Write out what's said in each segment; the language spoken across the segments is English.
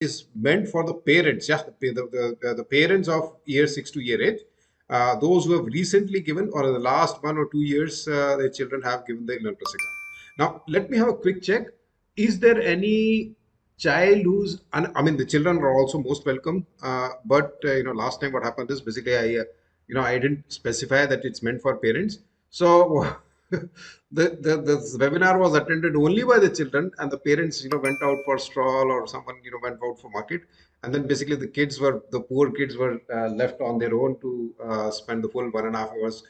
is meant for the parents, yeah, the parents of year 6 to year 8, those who have recently given or in the last 1 or 2 years, their children have given the Learn Plus exam. Now, let me have a quick check. Is there any child who's, I mean, the children are also most welcome, but last time what happened is basically I didn't specify that it's meant for parents. So the webinar was attended only by the children, and the parents went out for stroll, or someone went out for market, and then basically the poor kids were left on their own to spend the full 1.5 hours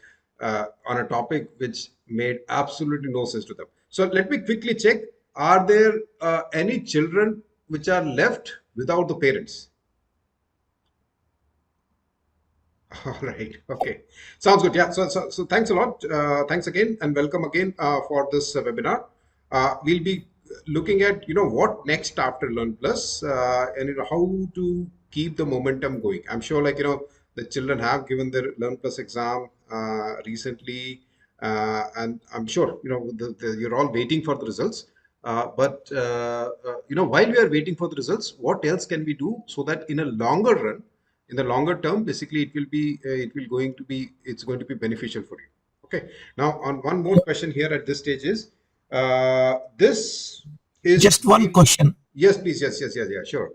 on a topic which made absolutely no sense to them. So let me quickly check, are there any children which are left without the parents? All right. Okay. Sounds good. Yeah. So thanks a lot. Thanks again and welcome again for this webinar. We'll be looking at, what next after Learn Plus, and, how to keep the momentum going. I'm sure, the children have given their Learn Plus exam recently, and I'm sure, you're all waiting for the results. But while we are waiting for the results, what else can we do so that in a longer run, in the longer term, basically it's going to be beneficial for you. Okay. Now, on one more question here at this stage is, this is Just one question. yes, please. Yes, yeah, sure.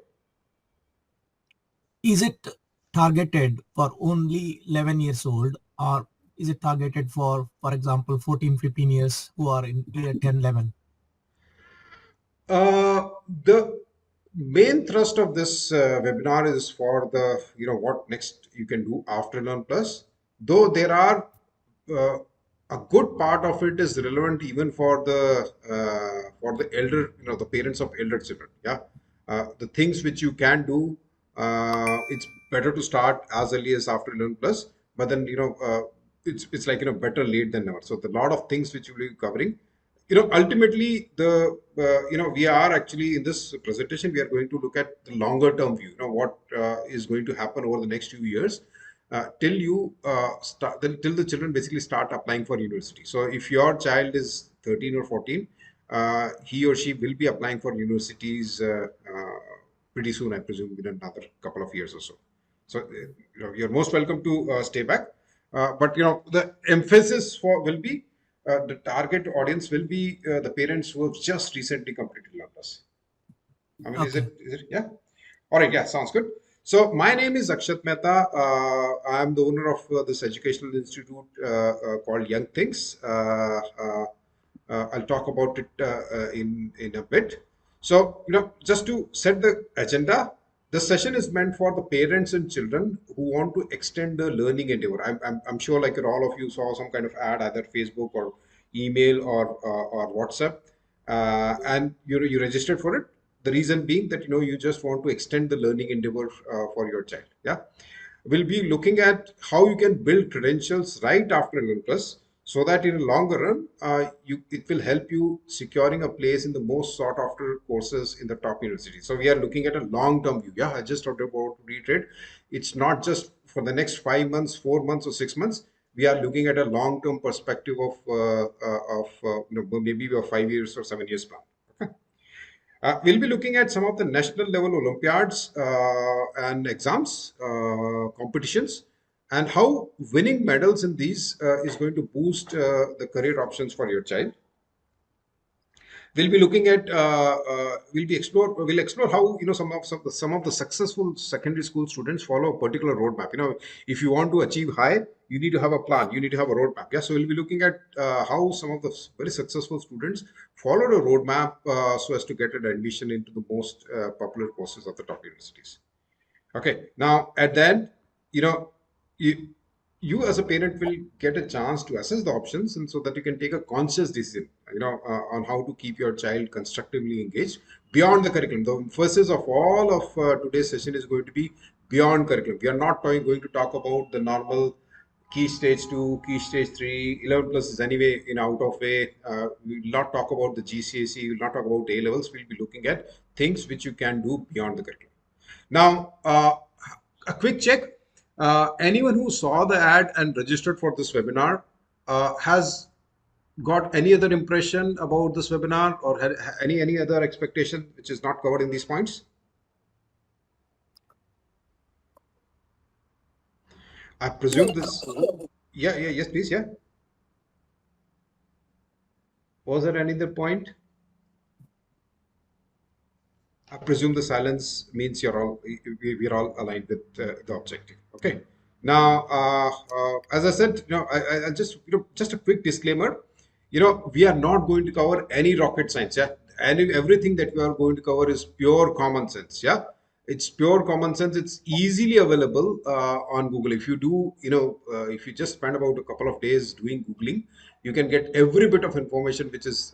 Is it targeted for only 11 years old, or is it targeted for example, 14, 15 years who are in year 10, 11? The main thrust of this webinar is for the, what next you can do after Learn Plus. Though there are uh, a good part of it is relevant even for the elder, the parents of elder children. Yeah, the things which you can do, it's better to start as early as after Learn Plus. But then it's like better late than never. So the lot of things which we'll be covering, ultimately the we are actually in this presentation, we are going to look at the longer term view, what is going to happen over the next few years, till till the children basically start applying for university. So if your child is 13 or 14, he or she will be applying for universities pretty soon, I presume, in another couple of years or so. So you're most welcome to stay back, but the emphasis for will be, the target audience will be the parents who have just recently completed Learn Plus. I mean, Okay. is it, yeah? All right, yeah, sounds good. So my name is Akshat Mehta. I'm the owner of this educational institute called Young Things. I'll talk about it in a bit. So, just to set the agenda, the session is meant for the parents and children who want to extend the learning endeavor. I'm sure, like, all of you saw some kind of ad, either Facebook or email or WhatsApp, and you registered for it. The reason being that you just want to extend the learning endeavor for your child. Yeah, we'll be looking at how you can build credentials right after Learn Plus, so that in the longer run, it will help you securing a place in the most sought after courses in the top universities. So we are looking at a long term view. Yeah, I just talked about to reiterate, it's not just for the next 5 months, 4 months, or 6 months. We are looking at a long term perspective of maybe a 5 years or 7 years plan. We'll be looking at some of the national level Olympiads and exams, competitions, and how winning medals in these is going to boost the career options for your child. We'll be looking at we'll explore how some of the successful secondary school students follow a particular roadmap. If you want to achieve high, you need to have a plan, you need to have a roadmap. Yeah, so we'll be looking at how some of the very successful students followed a roadmap so as to get an admission into the most popular courses of the top universities. Okay, now at the end, you know, you, you as a parent will get a chance to assess the options, and so that you can take a conscious decision, on how to keep your child constructively engaged beyond the curriculum. The emphasis of all of today's session is going to be beyond curriculum. We are not going to talk about the normal key stage 2, key stage 3, 11 plus is anyway in out of way. We will not talk about the GCSE, we will not talk about A levels. We'll be looking at things which you can do beyond the curriculum. Now, a quick check. Anyone who saw the ad and registered for this webinar has got any other impression about this webinar, or had any other expectation which is not covered in these points? I presume this. Yeah, yeah, yes, please, yeah. Was there any other point? I presume the silence means we're all aligned with the objective. Okay. Now, as I said, I'll just, just a quick disclaimer. We are not going to cover any rocket science. Yeah, and everything that we are going to cover is pure common sense. Yeah, it's pure common sense. It's easily available on Google. If you do, if you just spend about a couple of days doing Googling, you can get every bit of information which is,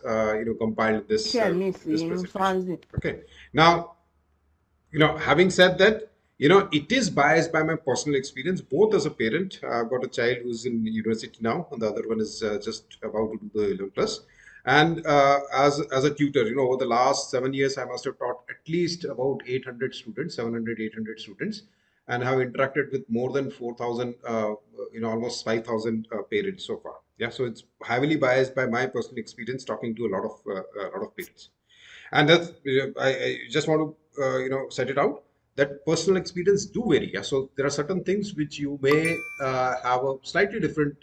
compiled in this presentation. Okay. Now, having said that, it is biased by my personal experience, both as a parent. I've got a child who's in university now, and the other one is just about to do the 11 plus. And as a tutor, over the last 7 years, I must have taught at least about 800 students, 700, 800 students, and have interacted with more than 4,000, almost 5,000 parents so far. Yeah, so it's heavily biased by my personal experience talking to a lot of parents. And that's I just want to set it out that personal experience do vary. Yeah, so there are certain things which you may have a slightly different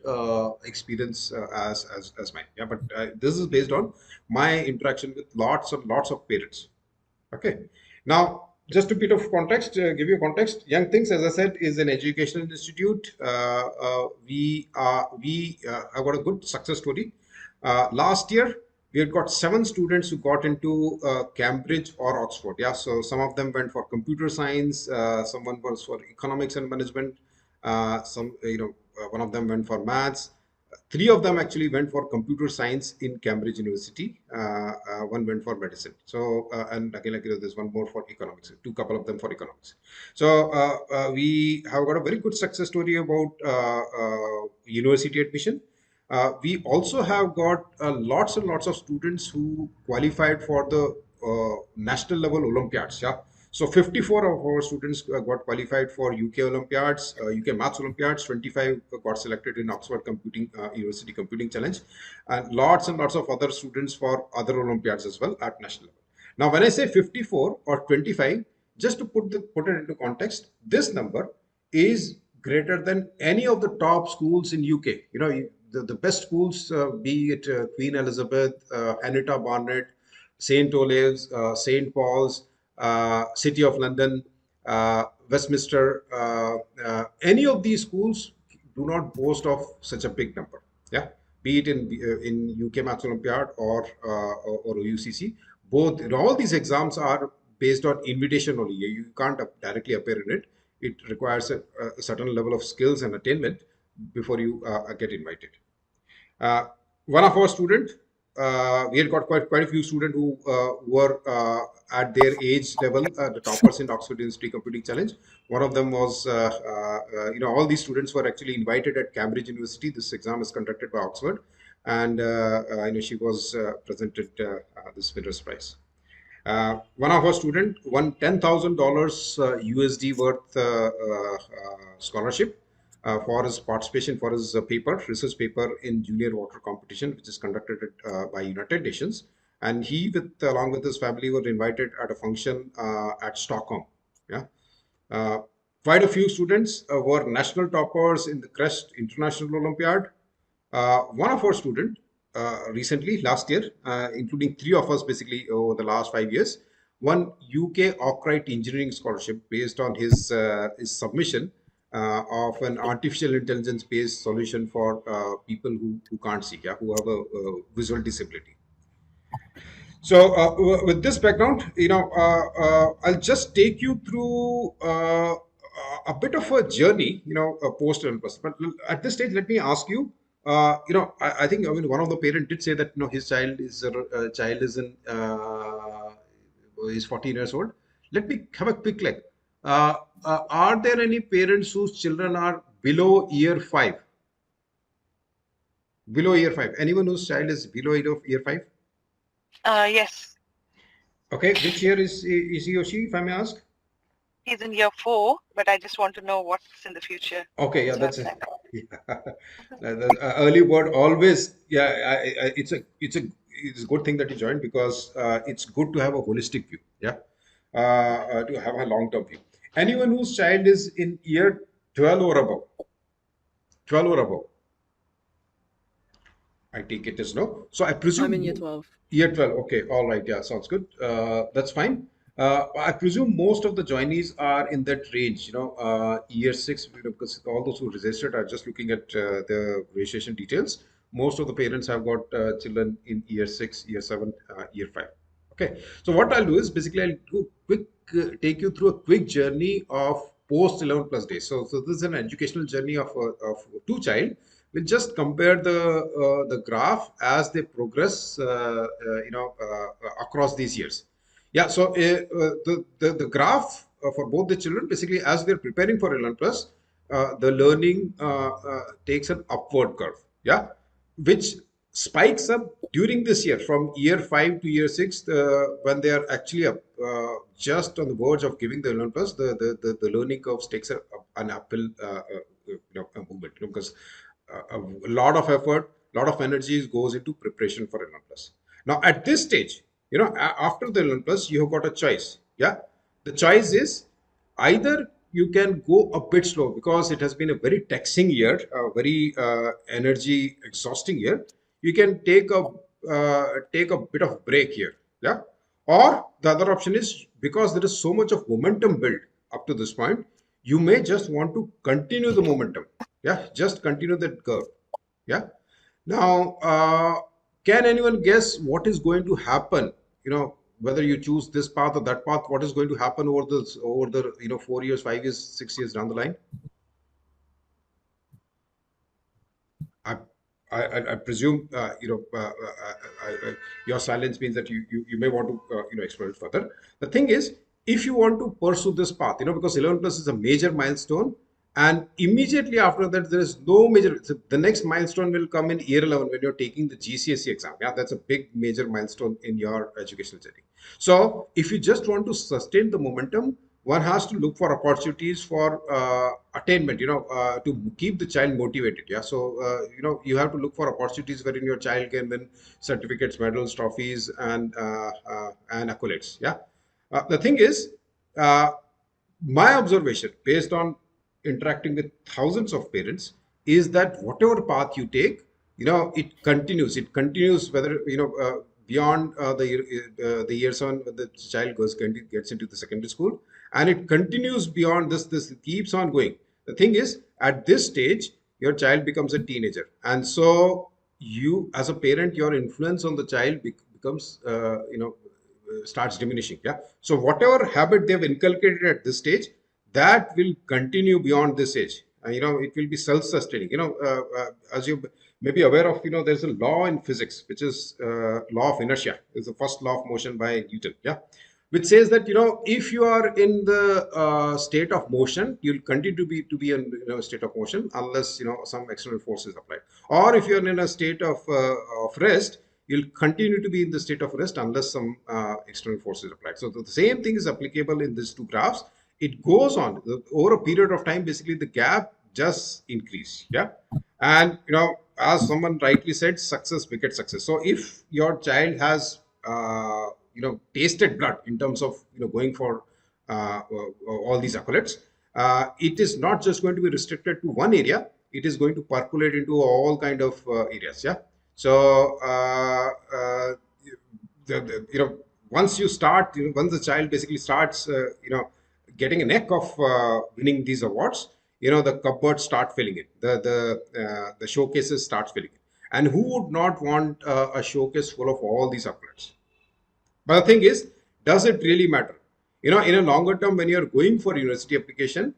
experience as mine. Yeah, but this is based on my interaction with lots and lots of parents. Okay. Now, just a bit of context, give you context. Young Things, as I said, is an educational institute. We have got a good success story. Last year, we had got 7 students who got into Cambridge or Oxford. Yeah, so some of them went for computer science, someone was for economics and management, one of them went for maths. 3 of them actually went for computer science in Cambridge University. One went for medicine. So, and again, like, there's one more for economics. Couple of them for economics. So, we have got a very good success story about university admission. We also have got lots and lots of students who qualified for the national level Olympiads. Yeah. So 54 of our students got qualified for UK Olympiads, UK Maths Olympiads. 25 got selected in Oxford Computing University Computing Challenge, and lots of other students for other Olympiads as well at national level. Now, when I say 54 or 25, just to put it into context, this number is greater than any of the top schools in UK. The best schools, be it Queen Elizabeth, Anita Barnett, St. Olave's, St. Paul's, City of London, Westminster, any of these schools do not boast of such a big number. Yeah, be it in UK Maths Olympiad or UCC, both all these exams are based on invitation only. You can't directly appear in it. It requires a certain level of skills and attainment before you get invited. Uh, One of our students, we had got quite a few students who were at their age level, the toppers in Oxford University Computing Challenge. One of them was, all these students were actually invited at Cambridge University. This exam is conducted by Oxford, and I know she was presented this Winner's Prize. One of our students won $10,000 USD worth scholarship for his participation for his research paper in junior water competition, which is conducted by United Nations. And he, along with his family, were invited at a function at Stockholm. Yeah, uh, quite a few students were national toppers in the CREST International Olympiad. One of our students recently, last year, including 3 of us basically over the last 5 years, won UK Arkwright Engineering Scholarship based on his submission of an artificial intelligence based solution for people who can't see, yeah, who have a visual disability. So, with this background, I'll just take you through a bit of a journey, post and plus. But at this stage, let me ask you. I think, I mean, one of the parents did say that his child is in is 14 years old. Let me have a quick look. Are there any parents whose children are below year five? Below year five? Anyone whose child is below year five? Yes, Okay, which year is he or she, if I may ask? he's in year 4, but I just want to know what's in the future. Okay, yeah, So that's I'm it. like, The early bird always, yeah, it's a good thing that you joined because it's good to have a holistic view, yeah, to have a long term view. Anyone whose child is in year 12 or above, 12 or above. I take it as no. So I I'm in presume year 12. year 12. Okay, all right. Yeah, sounds good. That's fine. I presume most of the joinees are in that range, year six, because all those who registered are just looking at the registration details. Most of the parents have got children in year six, year seven, year five. Okay. So what I'll do is basically I'll do quick, take you through a quick journey of post 11 plus days. So this is an educational journey of two child. We'll just compare the graph as they progress, across these years. Yeah, so the graph for both the children, basically, as they're preparing for 11 plus, the learning takes an upward curve. Yeah, which spikes up during this year from year 5 to year 6, when they are actually just on the verge of giving the 11 plus. The learning curves takes an uphill movement, because a lot of effort, a lot of energy goes into preparation for L1 plus. Now, at this stage, after the L1 plus, you have got a choice. Yeah, the choice is either you can go a bit slow because it has been a very taxing year, a very energy exhausting year. You can take a bit of break here. Yeah, or the other option is, because there is so much of momentum built up to this point, you may just want to continue the momentum. Yeah, just continue that curve. Yeah. Now, can anyone guess what is going to happen? Whether you choose this path or that path, what is going to happen over the 4 years, 5 years, 6 years down the line? I I presume your silence means that you may want to explore it further. The thing is, if you want to pursue this path, because 11 plus is a major milestone, and immediately after that there is no major. So the next milestone will come in year 11 when you're taking the GCSE exam. Yeah, that's a big major milestone in your educational journey. So if you just want to sustain the momentum, one has to look for opportunities for attainment, to keep the child motivated. Yeah, so you have to look for opportunities wherein your child can win certificates, medals, trophies, and accolades. Yeah, the thing is, uh, my observation based on interacting with thousands of parents is that whatever path you take, it continues whether beyond the year 7, when the child gets into the secondary school, and it continues beyond this keeps on going. The thing is, at this stage your child becomes a teenager, and so you, as a parent, your influence on the child becomes starts diminishing. Yeah, so whatever habit they've inculcated at this stage, that will continue beyond this age. It will be self-sustaining. As you may be aware of, there's a law in physics, which is law of inertia. It's the first law of motion by Newton. Yeah, which says that if you are in the state of motion, you'll continue to be in state of motion unless some external force is applied. Or if you're in a state of rest, you'll continue to be in the state of rest unless some external force is applied. So the same thing is applicable in these two graphs. It goes on over a period of time. Basically, the gap just increase. Yeah, and as someone rightly said, success begets success. So if your child has tasted blood in terms of going for all these accolades, it is not just going to be restricted to one area. It is going to percolate into all kind of areas. Yeah, so once you start, once the child basically starts getting a neck of winning these awards, the cupboards start filling in, the showcases start filling in. And who would not want a showcase full of all these accolades? But the thing is, does it really matter? In a longer term, when you're going for university application,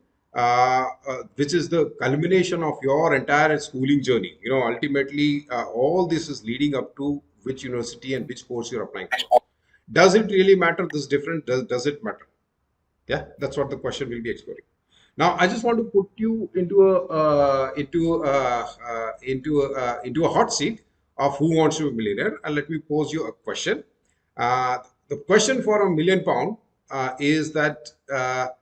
which is the culmination of your entire schooling journey, ultimately, all this is leading up to which university and which course you're applying for. Does it really matter? This different? Does it matter? Yeah, that's what the question will be exploring. Now, I just want to put you into a hot seat of who wants to be a millionaire, and let me pose you a question. The question for £1 million is that now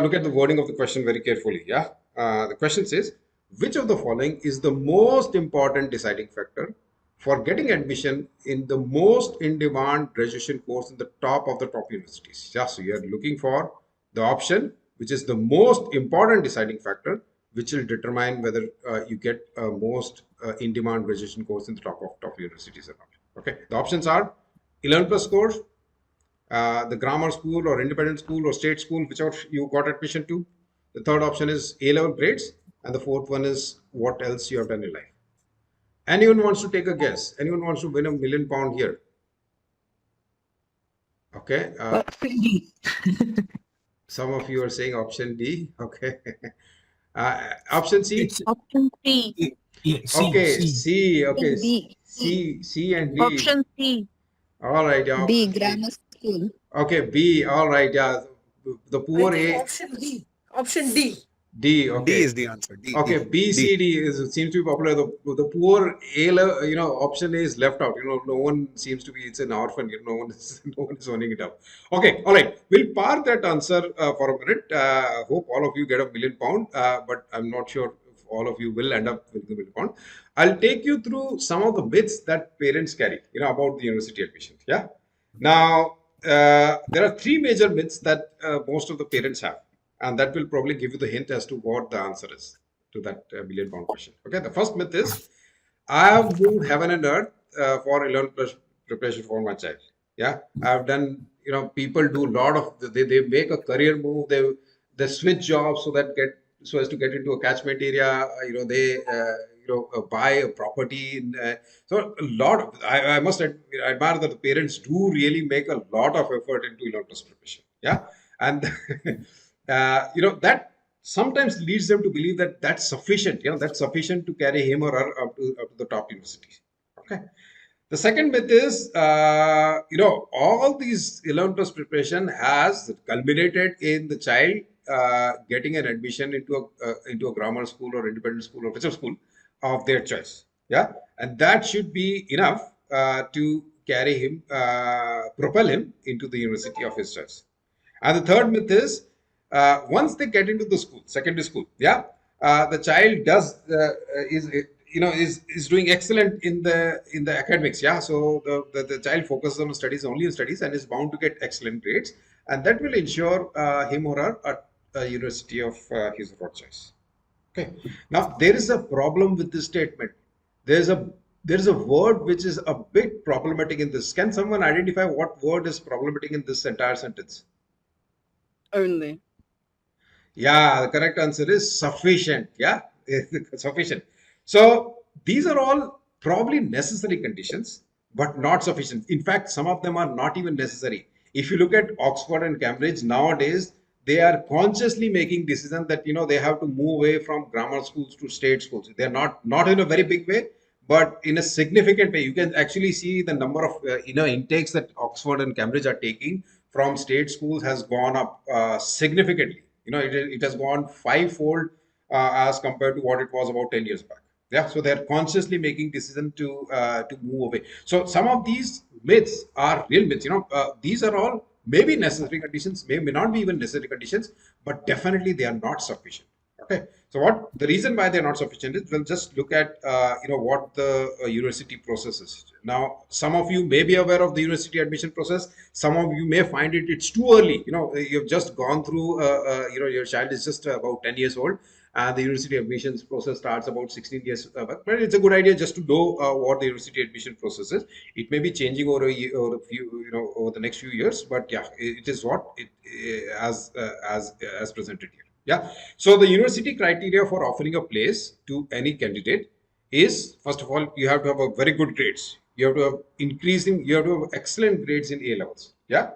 look at the wording of the question very carefully. Yeah, the question says, which of the following is the most important deciding factor for getting admission in the most in-demand graduation course in the top of the top universities? Yeah, so you are looking for the option which is the most important deciding factor which will determine whether you get most in-demand graduation course in the top universities or not. Okay, the options are 11 plus course, the grammar school or independent school or state school, whichever you got admission to. The third option is A-level grades, and the fourth one is what else you have done in life. Anyone wants to take a guess? Anyone wants to win £1 million here? Okay. Option D. Some of you are saying option D. Okay. Option C. It's Option C. yeah, Okay. C. C. Okay. D. C and D. Option C. All right. Yeah. D. Grammar school. Okay. B. All right. Yeah. The I poor think A. option D. Option D. D. D Okay. is the answer. D. Okay, D. B, C, D is seems to be popular. The poor option A is left out. No one seems to be. It's an orphan. No one is no one is owning it up. Okay, all right. We'll park that answer for a minute. Hope all of you get £1 million, but I'm not sure if all of you will end up with the £1 million. I'll take you through some of the myths that parents carry. About the university admissions. Yeah. Now, there are three major myths that most of the parents have. And that will probably give you the hint as to what the answer is to that £1 million question. Okay, the first myth is I have moved heaven and earth for 11 plus preparation for my child. Yeah, I've done. People do a lot of they make a career move. They switch jobs so as to get into a catchment area. They buy a property. So a lot of I must admire that the parents do really make a lot of effort into 11 plus preparation. Yeah, and that sometimes leads them to believe that that's sufficient. That's sufficient to carry him or her up to the top university. Okay. The second myth is, all these 11 plus preparation has culminated in the child getting an admission into a grammar school or independent school or whichever school of their choice. Yeah, and that should be enough to carry him, propel him into the university of his choice. And the third myth is, once they get into the school, secondary school, yeah, the child is doing excellent in the academics. Yeah, so the child focuses on studies, only on studies, and is bound to get excellent grades, and that will ensure him or her at a university of his or her choice. Okay. Now there is a problem with this statement. There's a word which is a bit problematic in this. Can someone identify what word is problematic in this entire sentence? Only. Yeah, the correct answer is sufficient. Yeah, sufficient. So these are all probably necessary conditions, but not sufficient. In fact, some of them are not even necessary. If you look at Oxford and Cambridge nowadays, they are consciously making decisions that they have to move away from grammar schools to state schools. They're not in a very big way, but in a significant way. You can actually see the number of intakes that Oxford and Cambridge are taking from state schools has gone up significantly. It has gone fivefold as compared to what it was about 10 years back. Yeah, so they're consciously making decision to move away. So some of these myths are real myths. These are all maybe necessary conditions, may not be even necessary conditions, but definitely they are not sufficient. Okay, so what the reason why they're not sufficient is, we'll just look at what the university process is. Now, some of you may be aware of the university admission process. Some of you may find it's too early. You've just gone through. Your child is just about 10 years old, and the university admissions process starts about 16 years. But it's a good idea just to know what the university admission process is. It may be changing over a year, or a few, over the next few years. But yeah, it is what it as presented here. Yeah. So the university criteria for offering a place to any candidate is, first of all, you have to have a very good grades. You have to have you have to have excellent grades in A levels. Yeah.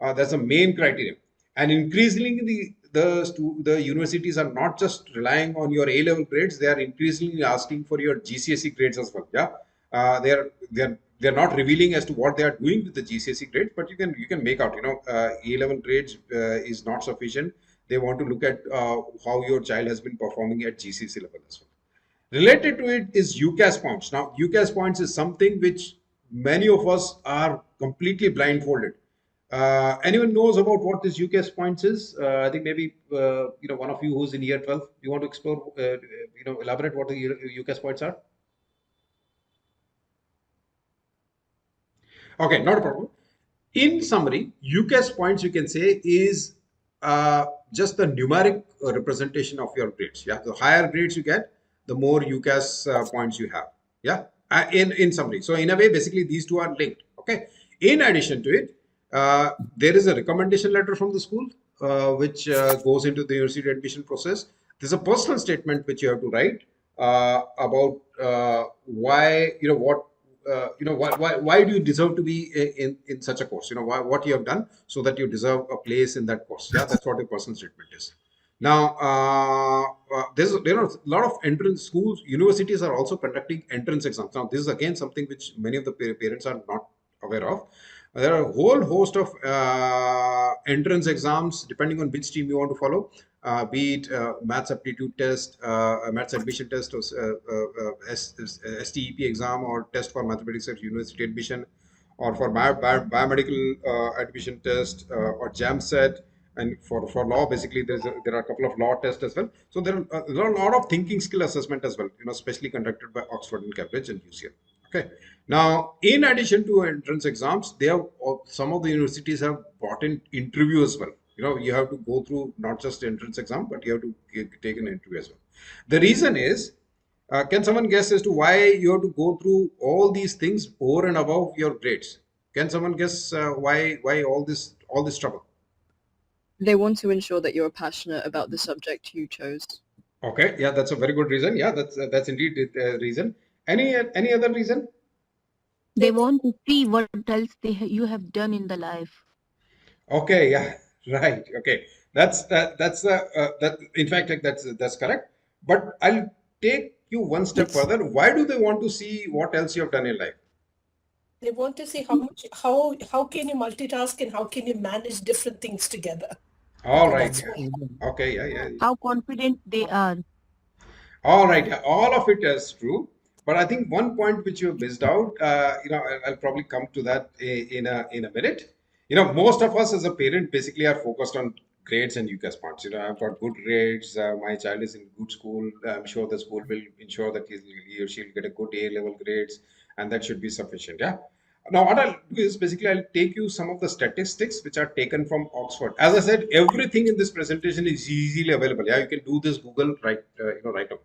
That's the main criteria. And increasingly, the universities are not just relying on your A level grades; they are increasingly asking for your GCSE grades as well. Yeah. They're not revealing as to what they are doing with the GCSE grades, but you can make out. A level grades is not sufficient. They want to look at how your child has been performing at GCSE level as well. Related to it is UCAS points. Now, UCAS points is something which many of us are completely blindfolded. Anyone knows about what this UCAS points is? I think maybe one of you who's in year 12, you want to explore, elaborate what the UCAS points are? Okay, not a problem. In summary, UCAS points, you can say, is just the numeric representation of your grades. Yeah, the higher grades you get, the more UCAS points you have. Yeah, in summary. So in a way, basically these two are linked. Okay. In addition to it, there is a recommendation letter from the school which goes into the university admission process. There's a personal statement which you have to write about why, why do you deserve to be in such a course? What you have done so that you deserve a place in that course. Yeah, that's what your personal statement is. Now, there are a lot of entrance schools, universities are also conducting entrance exams. Now, this is again something which many of the parents are not aware of. There are a whole host of entrance exams depending on which stream you want to follow, be it maths aptitude test, maths admission test, or STEP exam, or test for mathematics at university admission, or for biomedical admission test, or JAMSET. And for law, basically, there are a couple of law tests as well. So there are a lot of thinking skill assessment as well, especially conducted by Oxford and Cambridge and UCL. Okay. Now, in addition to entrance exams, they have some of the universities have brought in interview as well. You have to go through not just the entrance exam, but you have to take an interview as well. The reason is, can someone guess as to why you have to go through all these things over and above your grades? Can someone guess why all this trouble? They want to ensure that you're passionate about the subject you chose. Okay, yeah, that's a very good reason. Yeah, that's indeed the reason. Any other reason? They want to see what else you have done in the life. Okay, yeah, right. Okay, that. In fact, like that's correct. But I'll take you one step further. Why do they want to see what else you have done in life? They want to see how can you multitask and how can you manage different things together. All Okay, right. that's why. Okay, yeah. How confident they are. All right, yeah, all of it is true. But I think one point which you have missed out, I'll probably come to that in a minute. Most of us as a parent basically are focused on grades and UCAS points. I've got good grades. My child is in good school. I'm sure the school will ensure that he or she will get a good A level grades, and that should be sufficient. Yeah. Now, what I'll do is basically I'll take you some of the statistics which are taken from Oxford. As I said, everything in this presentation is easily available. Yeah, you can do this Google right now.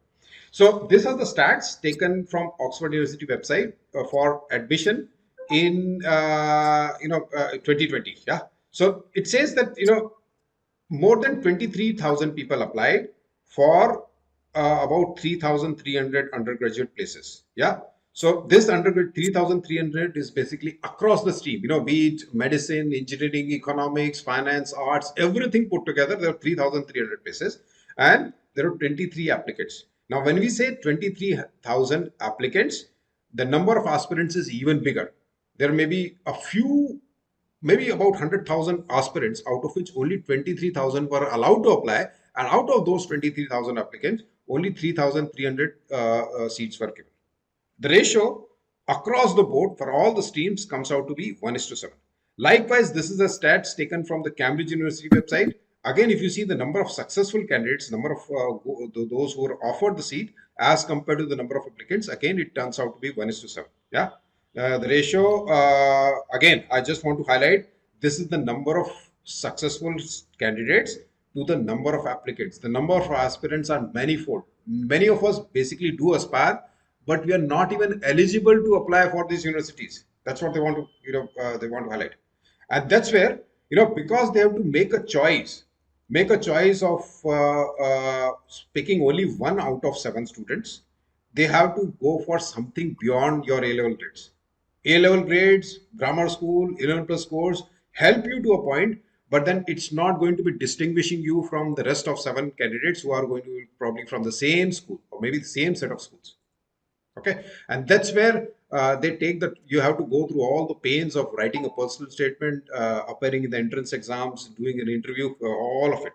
So these are the stats taken from Oxford University website for admission in 2020. Yeah. So it says that more than 23,000 people applied for about 3,300 undergraduate places. Yeah. So this undergrad 3,300 is basically across the stream, be it medicine, engineering, economics, finance, arts, everything put together. There are 3,300 places and there are 23 applicants. Now, when we say 23,000 applicants, the number of aspirants is even bigger. There may be maybe about 100,000 aspirants, out of which only 23,000 were allowed to apply. And out of those 23,000 applicants, only 3,300 seats were given. The ratio across the board for all the streams comes out to be 1:7. Likewise, this is a stats taken from the Cambridge University website. Again, if you see the number of successful candidates, number of those who were offered the seat as compared to the number of applicants, again, it turns out to be 1:7. Yeah. The ratio, again, I just want to highlight, this is the number of successful candidates to the number of applicants. The number of aspirants are manifold. Many of us basically do aspire, but we are not even eligible to apply for these universities. That's what they want to, they want to highlight. And that's where, because they have to make a choice of picking only 1 out of 7 students, they have to go for something beyond your A-level grades. A-level grades, grammar school, 11 plus scores help you to a point, but then it's not going to be distinguishing you from the rest of 7 candidates who are going to be probably from the same school or maybe the same set of schools. Okay, and that's where they take that you have to go through all the pains of writing a personal statement, appearing in the entrance exams, doing an interview, all of it.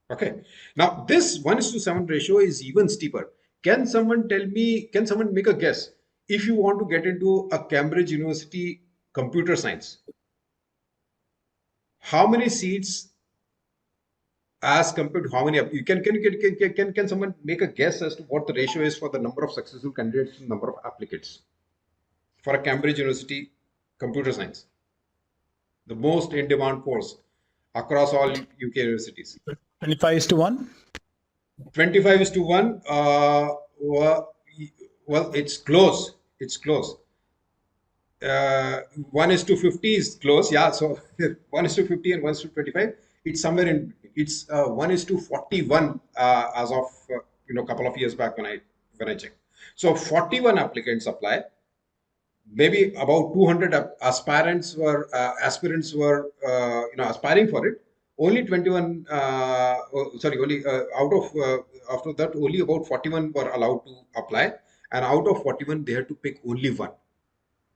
Okay, now this 1:7 ratio is even steeper. Can someone make a guess if you want to get into a Cambridge University computer science? How many seats as compared to how many can someone make a guess as to what the ratio is for the number of successful candidates to number of applicants for a Cambridge University computer science, the most in demand course? across all UK universities. 25:1. 25:1. Well, it's close. It's close. 1:50 is close. Yeah. So 1:50 and 1:25. It's somewhere in. It's 1:41 as of couple of years back when I checked. So 41 applicants apply. Maybe about 200 aspirants were aspiring for it. Only 21. Only out of after that, only about 41 were allowed to apply, and out of 41, they had to pick only one.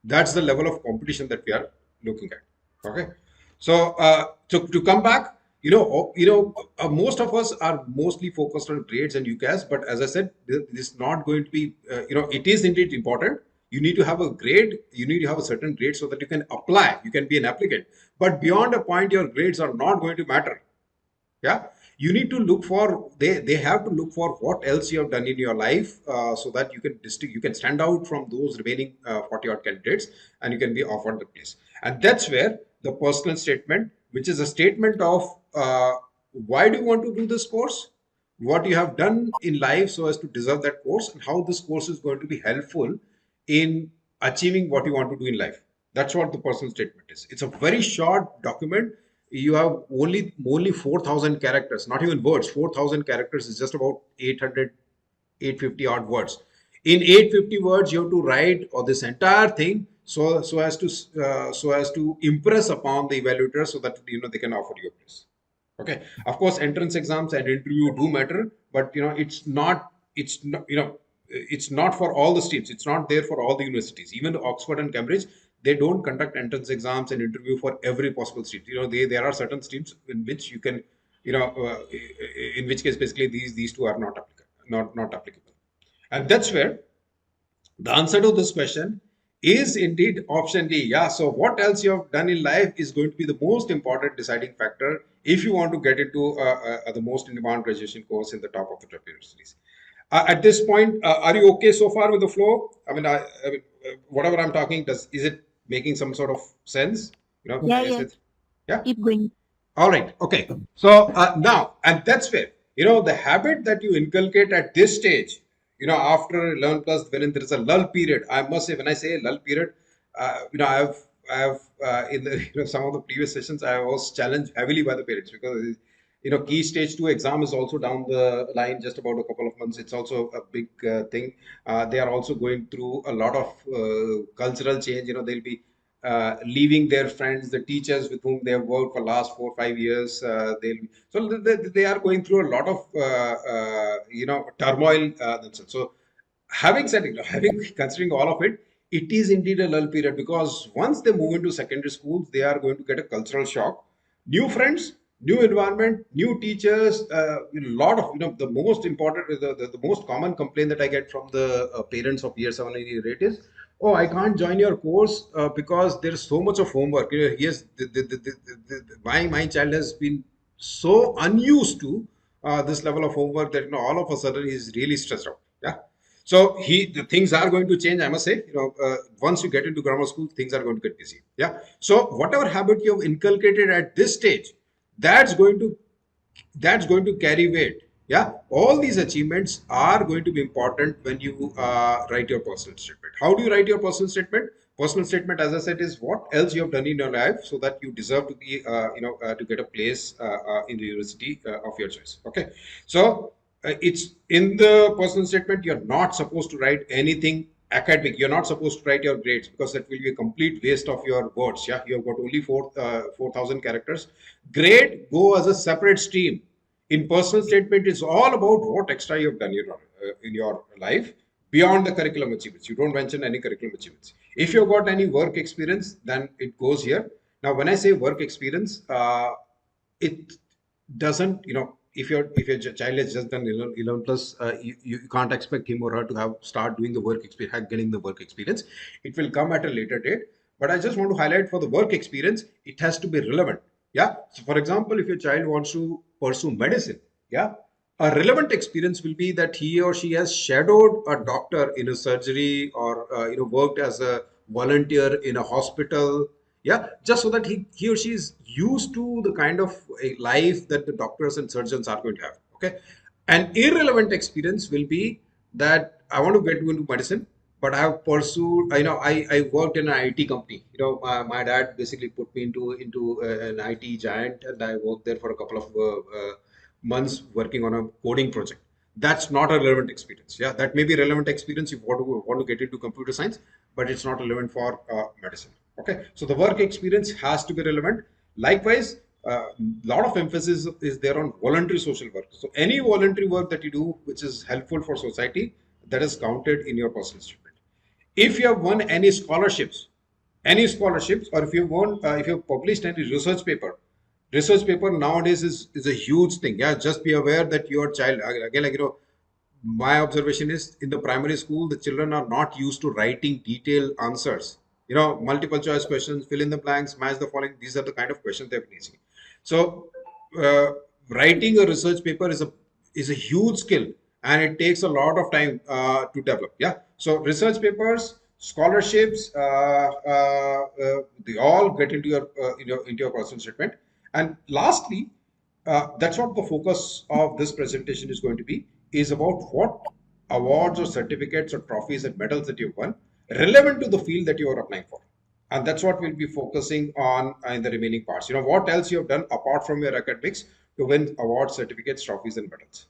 That's the level of competition that we are looking at. Okay, so to come back, most of us are mostly focused on grades and UCAS, but as I said, this is not going to be. It is indeed important. You need to have a grade. You need to have a certain grade so that you can apply. You can be an applicant. But beyond a point, your grades are not going to matter. Yeah, you need to look for. They have to look for what else you have done in your life, so that you can stand out from those remaining 40 odd candidates, and you can be offered the place. And that's where the personal statement, which is a statement of why do you want to do this course, what you have done in life so as to deserve that course, and how this course is going to be helpful in achieving what you want to do in life. That's what the personal statement is. It's a very short document. You have only 4,000 characters, not even words. 4,000 characters is just about 850 odd words. In 850 words, you have to write this entire thing so as to impress upon the evaluator so that they can offer you a place. Okay. Of course, entrance exams and interview do matter, but it's not for all the streams. It's not there for all the universities. Even Oxford and Cambridge, they don't conduct entrance exams and interview for every possible stream. There are certain streams in which you can, in which case basically these two are not applicable. And that's where the answer to this question is indeed option D. Yeah. So what else you have done in life is going to be the most important deciding factor if you want to get into the most in-demand graduation course in the top of the top universities. At this point, are you okay so far with the flow? I mean, whatever I'm talking, is it making some sort of sense? Yeah. Keep going. All right. Okay. So now, and that's where the habit that you inculcate at this stage, after Learn Plus, when there is a lull period. I must say, when I say lull period, I have in the some of the previous sessions, I was challenged heavily by the parents because key stage 2 exam is also down the line, just about a couple of months. It's also a big thing. They are also going through a lot of cultural change. They'll be leaving their friends, the teachers with whom they have worked for last 4 or 5 years. They are going through a lot of turmoil themselves. So having said it, considering all of it, it is indeed a lull period, because once they move into secondary schools, they are going to get a cultural shock, new friends, new environment, new teachers. A lot of the most important, the most common complaint that I get from the parents of year 7 and year 8 is, oh, I can't join your course because there is so much of homework. Yes, my child has been so unused to this level of homework that all of a sudden he's really stressed out. Yeah. So the things are going to change, I must say. Once you get into grammar school, things are going to get busy. Yeah. So whatever habit you have inculcated at this stage, that's going to carry weight. Yeah. All these achievements are going to be important when you write your personal statement. How do you write your personal statement? Personal statement, as I said, is what else you have done in your life so that you deserve to be, to get a place in the university of your choice. Okay. So it's in the personal statement, you're not supposed to write anything academic. You're not supposed to write your grades, because that will be a complete waste of your words. Yeah, you have got only 4,000 characters. Grade go as a separate stream. In personal statement, it's all about what extra you have done in your life beyond the curriculum achievements. You don't mention any curriculum achievements. If you've got any work experience, then it goes here. Now, when I say work experience, it doesn't, if your child has just done 11 plus, you can't expect him or her to start doing the work experience, getting the work experience. It will come at a later date. But I just want to highlight, for the work experience, it has to be relevant. Yeah. So for example, if your child wants to pursue medicine, yeah, a relevant experience will be that he or she has shadowed a doctor in a surgery, or worked as a volunteer in a hospital. Yeah, just so that he or she is used to the kind of a life that the doctors and surgeons are going to have. Okay, an irrelevant experience will be that I want to get into medicine, but I have pursued. I worked in an IT company. My dad basically put me into an IT giant, and I worked there for a couple of months working on a coding project. That's not a relevant experience. Yeah, that may be relevant experience if you want to get into computer science, but it's not relevant for medicine. Okay, so the work experience has to be relevant. Likewise, a lot of emphasis is there on voluntary social work. So any voluntary work that you do which is helpful for society, that is counted in your personal statement. If you have won any scholarships, or if you won, if you have published any research paper nowadays is a huge thing. Yeah, just be aware that your child, again, my observation is in the primary school, the children are not used to writing detailed answers. Multiple choice questions, fill in the blanks, match the following. These are the kind of questions they're facing. So, uh, writing a research paper is a huge skill, and it takes a lot of time to develop. Yeah. So, research papers, scholarships, they all get into your personal statement. And lastly, that's what the focus of this presentation is going to be, is about what awards or certificates or trophies and medals that you've won relevant to the field that you are applying for. And that's what we'll be focusing on in the remaining parts. What else you have done apart from your academics to win awards, certificates, trophies, and medals.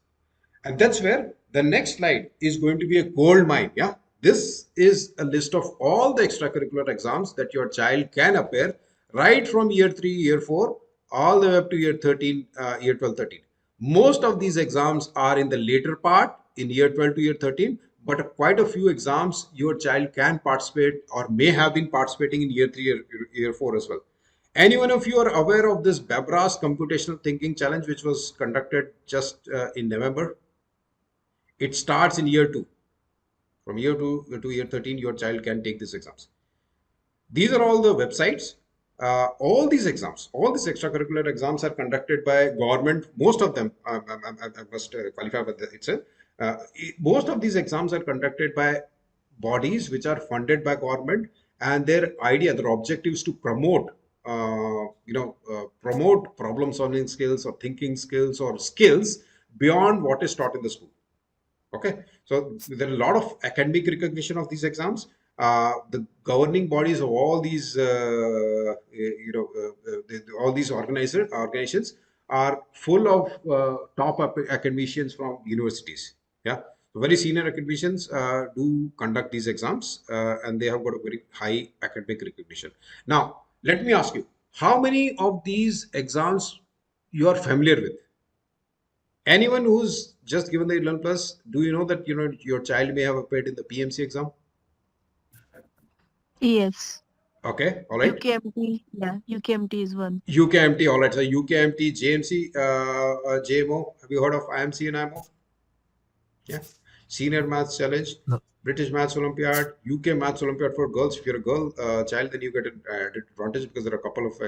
And that's where the next slide is going to be a gold mine. Yeah. This is a list of all the extracurricular exams that your child can appear right from year 3, year 4, all the way up to year 13, year 12, 13. Most of these exams are in the later part in year 12 to year 13, but quite a few exams your child can participate or may have been participating in year 3, year 4 as well. Any one of you are aware of this Babras Computational Thinking Challenge, which was conducted just in November? It starts in year 2. From year 2 to year 13, your child can take these exams. These are all the websites. All these exams, all these extracurricular exams are conducted by government. Most of them, I must qualify with itself. Most of these exams are conducted by bodies which are funded by government, and their objective is to promote problem solving skills or thinking skills or skills beyond what is taught in the school. Okay, so there are a lot of academic recognition of these exams. The governing bodies of all these, all these organizations are full of top academicians from universities. Yeah, so very senior academicians do conduct these exams, and they have got a very high academic recognition. Now, let me ask you, how many of these exams you are familiar with? Anyone who's just given the Learn Plus, do you know that your child may have appeared in the PMC exam? Yes. Okay, all right. UKMT. Yeah, UKMT is one. UKMT, all right. So UKMT, JMC, JMO. Have you heard of IMC and IMO? Yeah. Senior Maths Challenge, No. British Maths Olympiad, UK Maths Olympiad for girls. If you're a girl child, then you get an advantage because there are a couple of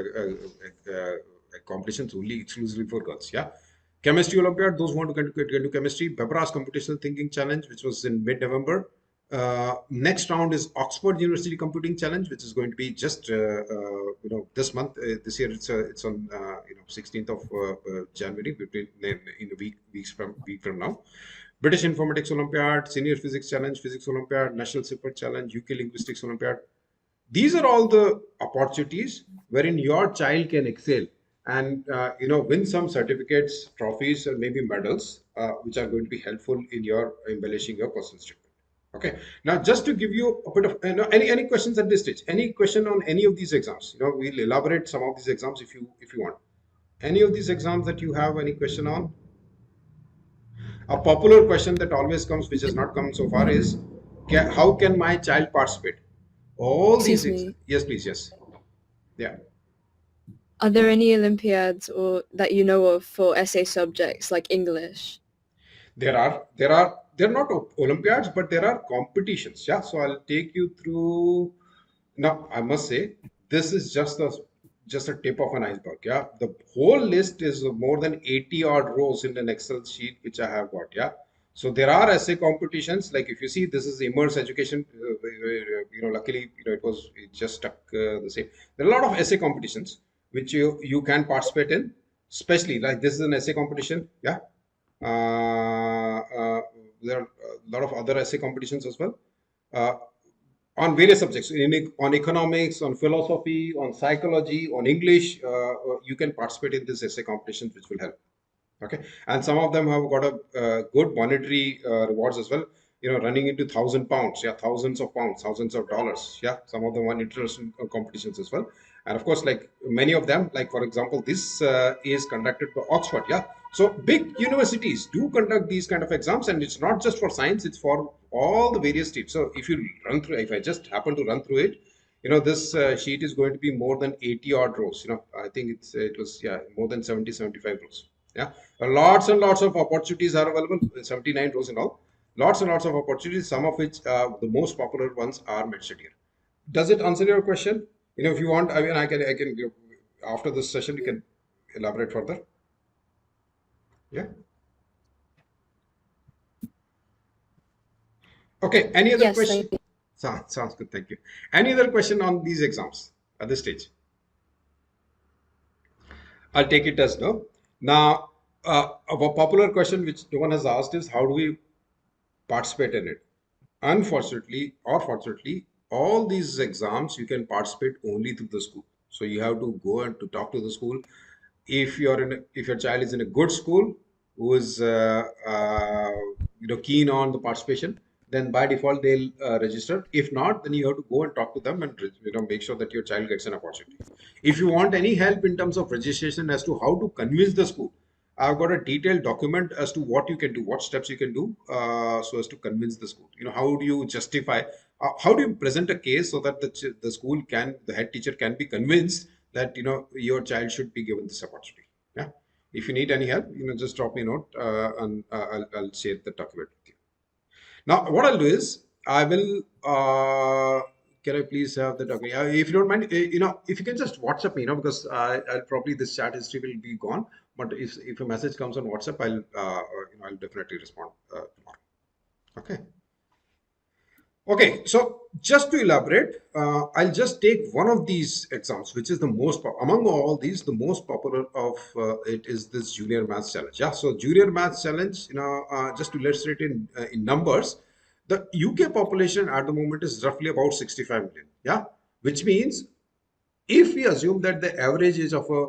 competitions only exclusively for girls. Yeah. Chemistry Olympiad, those who want to get into chemistry. Babras Computational Thinking Challenge, which was in mid-November. Next round is Oxford University Computing Challenge, which is going to be just this month. This year it's on 16th of January, between in a week from now. British Informatics Olympiad, Senior Physics Challenge, Physics Olympiad, National Super Challenge, UK Linguistics Olympiad. These are all the opportunities wherein your child can excel and win some certificates, trophies, or maybe medals, which are going to be helpful in your embellishing your personal statement. Okay. Now, just to give you a bit of any questions at this stage, any question on any of these exams? We'll elaborate some of these exams if you want. Any of these exams that you have any question on? A popular question that always comes, which has not come so far, is how can my child participate? All Excuse these. me. Yes, please. Yes. Yeah. Are there any Olympiads or that you know of for essay subjects like English? They're not Olympiads, but there are competitions. Yeah. So I'll take you through. Now, I must say, this is just a tip of an iceberg. Yeah. The whole list is more than 80 odd rows in an Excel sheet, which I have got. Yeah. So there are essay competitions. Like if you see, this is Immerse Education. Luckily, it just stuck the same. There are a lot of essay competitions which you can participate in. Especially like this is an essay competition. Yeah. There are a lot of other essay competitions as well. On various subjects, on economics, on philosophy, on psychology, on English, you can participate in this essay competitions, which will help. Okay, and some of them have got a good monetary rewards as well. Running into £1,000, yeah, thousands of pounds, thousands of dollars, yeah. Some of them won international competitions as well, and of course, like many of them, like for example, this is conducted by Oxford, yeah. So big universities do conduct these kind of exams, and it's not just for science; it's for all the various streams. So if you run through, if I just happen to run through it, this sheet is going to be more than 80 odd rows. I think it was more than 70, 75 rows. Yeah, lots and lots of opportunities are available. 79 rows and all. Lots and lots of opportunities. Some of which the most popular ones are mentioned here. Does it answer your question? If you want, I mean, I can. After this session, you can elaborate further. Yeah. Okay. Any other Yes, question? thank you. Sounds good. Thank you. Any other question on these exams at this stage? I'll take it as no. Now, a popular question which no one has asked is how do we participate in it? Unfortunately or fortunately, all these exams you can participate only through the school. So you have to go and to talk to the school. If your child is in a good school who is keen on the participation, then by default they'll register. If not, then you have to go and talk to them and make sure that your child gets an opportunity. If you want any help in terms of registration as to how to convince the school, I've got a detailed document as to what you can do, what steps you can do, so as to convince the school. How do you justify, how do you present a case so that the head teacher can be convinced that your child should be given this opportunity. Yeah. If you need any help, just drop me a note and I'll share the document with you. Now, what I'll do is I will. Can I please have the document? If you don't mind, if you can just WhatsApp me, because I'll probably this chat history will be gone. But if a message comes on WhatsApp, I'll definitely respond tomorrow. Okay. Okay, so just to elaborate, I'll just take one of these exams, which is the most among all these, the most popular of it is this Junior Maths Challenge. Yeah, so Junior Maths Challenge, just to illustrate in numbers, the UK population at the moment is roughly about 65 million. Yeah, which means if we assume that the average age of a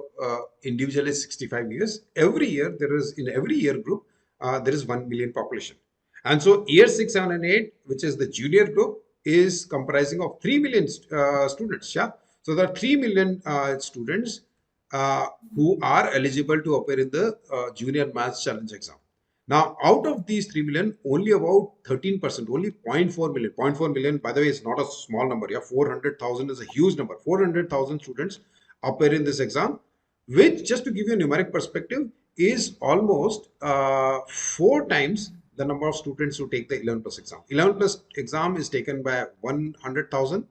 individual is 65 years, every year there is in every year group there is 1 million population. And so year 6, 7 and 8, which is the junior group, is comprising of 3 million students. Yeah. So there are 3 million students who are eligible to appear in the Junior Maths Challenge exam. Now, out of these 3 million, only about 13%, only 0.4 million. 0.4 million, by the way, is not a small number. Yeah, 400,000 is a huge number. 400,000 students appear in this exam, which, just to give you a numeric perspective, is almost 4 times the number of students who take the 11 plus exam. 11 plus exam is taken by 100,000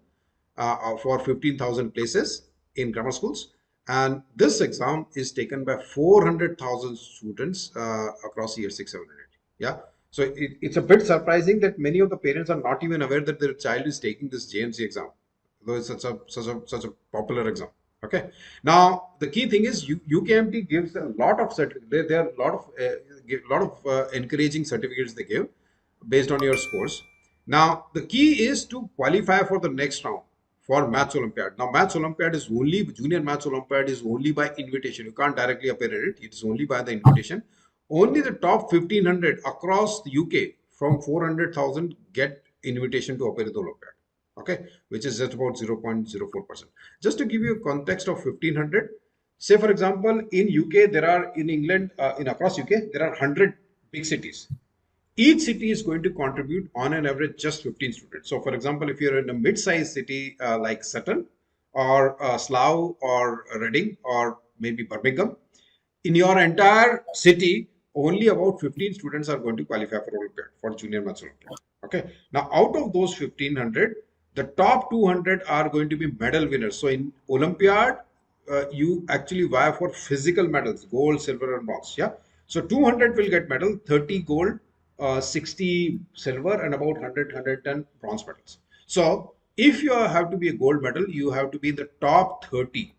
for 15,000 places in grammar schools. And this exam is taken by 400,000 students across year 6, 7, and 8. Yeah. So it's a bit surprising that many of the parents are not even aware that their child is taking this JMC exam, though it's such a popular exam. Okay. Now the key thing is UKMT gives a lot of certificates. There are a lot of encouraging certificates they give based on your scores. Now the key is to qualify for the next round for Maths Olympiad. Now Maths Olympiad is only Junior Maths Olympiad is only by invitation. You can't directly appear in it. It's only by the invitation. Only the top 1,500 across the UK from 400,000 get invitation to appear in the Olympiad. Okay, which is just about 0.04%. Just to give you a context of 1,500, say for example, in UK there are in England, across UK there are 100 big cities. Each city is going to contribute on an average just 15 students. So for example, if you're in a mid-sized city like Sutton or Slough or Reading or maybe Birmingham, in your entire city, only about 15 students are going to qualify for Olympiad, for Junior Maths Olympiad. Okay. Now, out of those 1,500, the top 200 are going to be medal winners. So in Olympiad, you actually vie for physical medals, gold, silver, and bronze. Yeah. So 200 will get medal, 30 gold, 60 silver and about 110 bronze medals. So if you have to be a gold medal, you have to be in the top 30,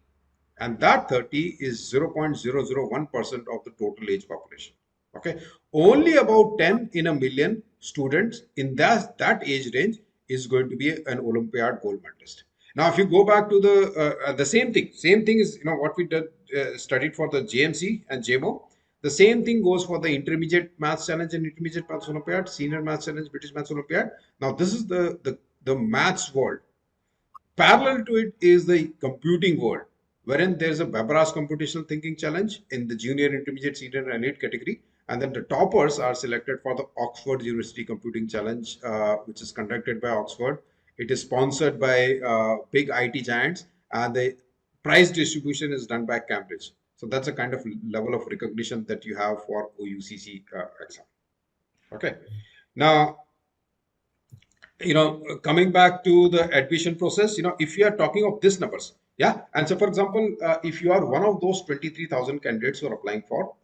and that 30 is 0.001% of the total age population. Okay, only about 10 in a million students in that age range is going to be an Olympiad gold medalist. Now, if you go back to the same thing is what we did studied for the JMC and JMO. The same thing goes for the intermediate maths challenge and intermediate maths Olympiad, senior maths challenge, British maths Olympiad. Now, this is the maths world. Parallel to it is the computing world, wherein there's a Babras computational thinking challenge in the junior, intermediate, senior, and elite category. And then the toppers are selected for the Oxford University Computing Challenge, which is conducted by Oxford. It is sponsored by big IT giants, and the prize distribution is done by Cambridge. So that's a kind of level of recognition that you have for OUCC exam. Okay. Now, coming back to the admission process, if you are talking of these numbers, yeah, and so for example, if you are one of those 23,000 candidates who are applying for,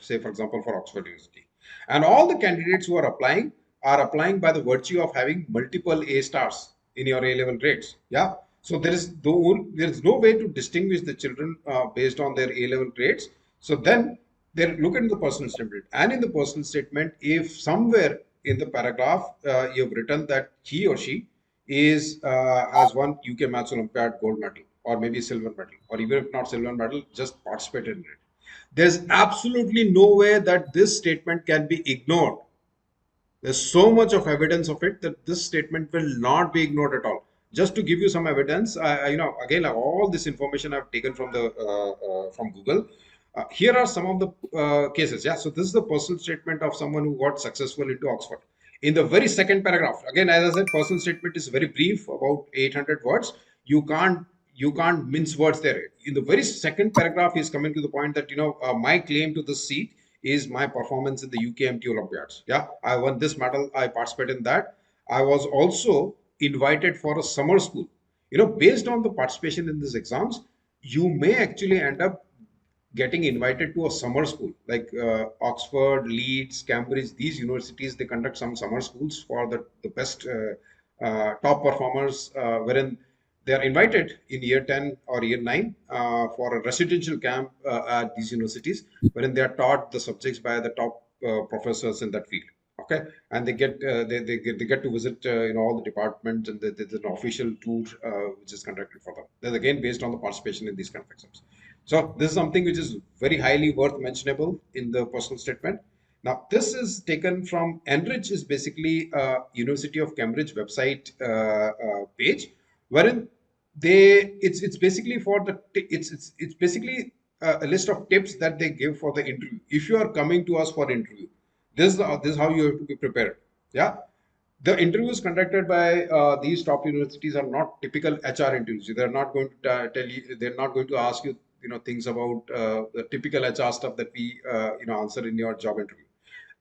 say for example, for Oxford University, and all the candidates who are applying by the virtue of having multiple A stars in your A-level grades, yeah. So there is no way to distinguish the children based on their A-level grades. So then they look into the personal statement, and in the personal statement, if somewhere in the paragraph you've written that he or she is has won UK Maths Olympiad gold medal, or maybe silver medal, or even if not silver medal, just participated in it. There's absolutely no way that this statement can be ignored. There's so much of evidence of it that this statement will not be ignored at all. Just to give you some evidence, again, all this information I've taken from from Google. Here are some of the cases. Yeah, so this is the personal statement of someone who got successful into Oxford. In the very second paragraph, again, as I said, personal statement is very brief, about 800 words. You can't mince words there. In the very second paragraph, he's coming to the point that my claim to this seat is my performance in the UKMT Olympiads. Yeah, I won this medal. I participated in that. I was also invited for a summer school. Based on the participation in these exams, you may actually end up getting invited to a summer school like Oxford, Leeds, Cambridge. These universities, they conduct some summer schools for the best top performers, wherein they are invited in year 10 or year 9 for a residential camp at these universities, wherein they are taught the subjects by the top professors in that field. Okay, and they get to visit all the departments, and there's an official tour which is conducted for them. That's again based on the participation in these kind of exams. So this is something which is very highly worth mentionable in the personal statement. Now, this is taken from Enrich, is basically University of Cambridge website page, wherein it's basically for it's basically a list of tips that they give for the interview. If you are coming to us for interview, this is how you have to be prepared. Yeah. The interviews conducted by these top universities are not typical HR interviews. They're not going to tell you. They're not going to ask you, things about the typical HR stuff that we, answer in your job interview.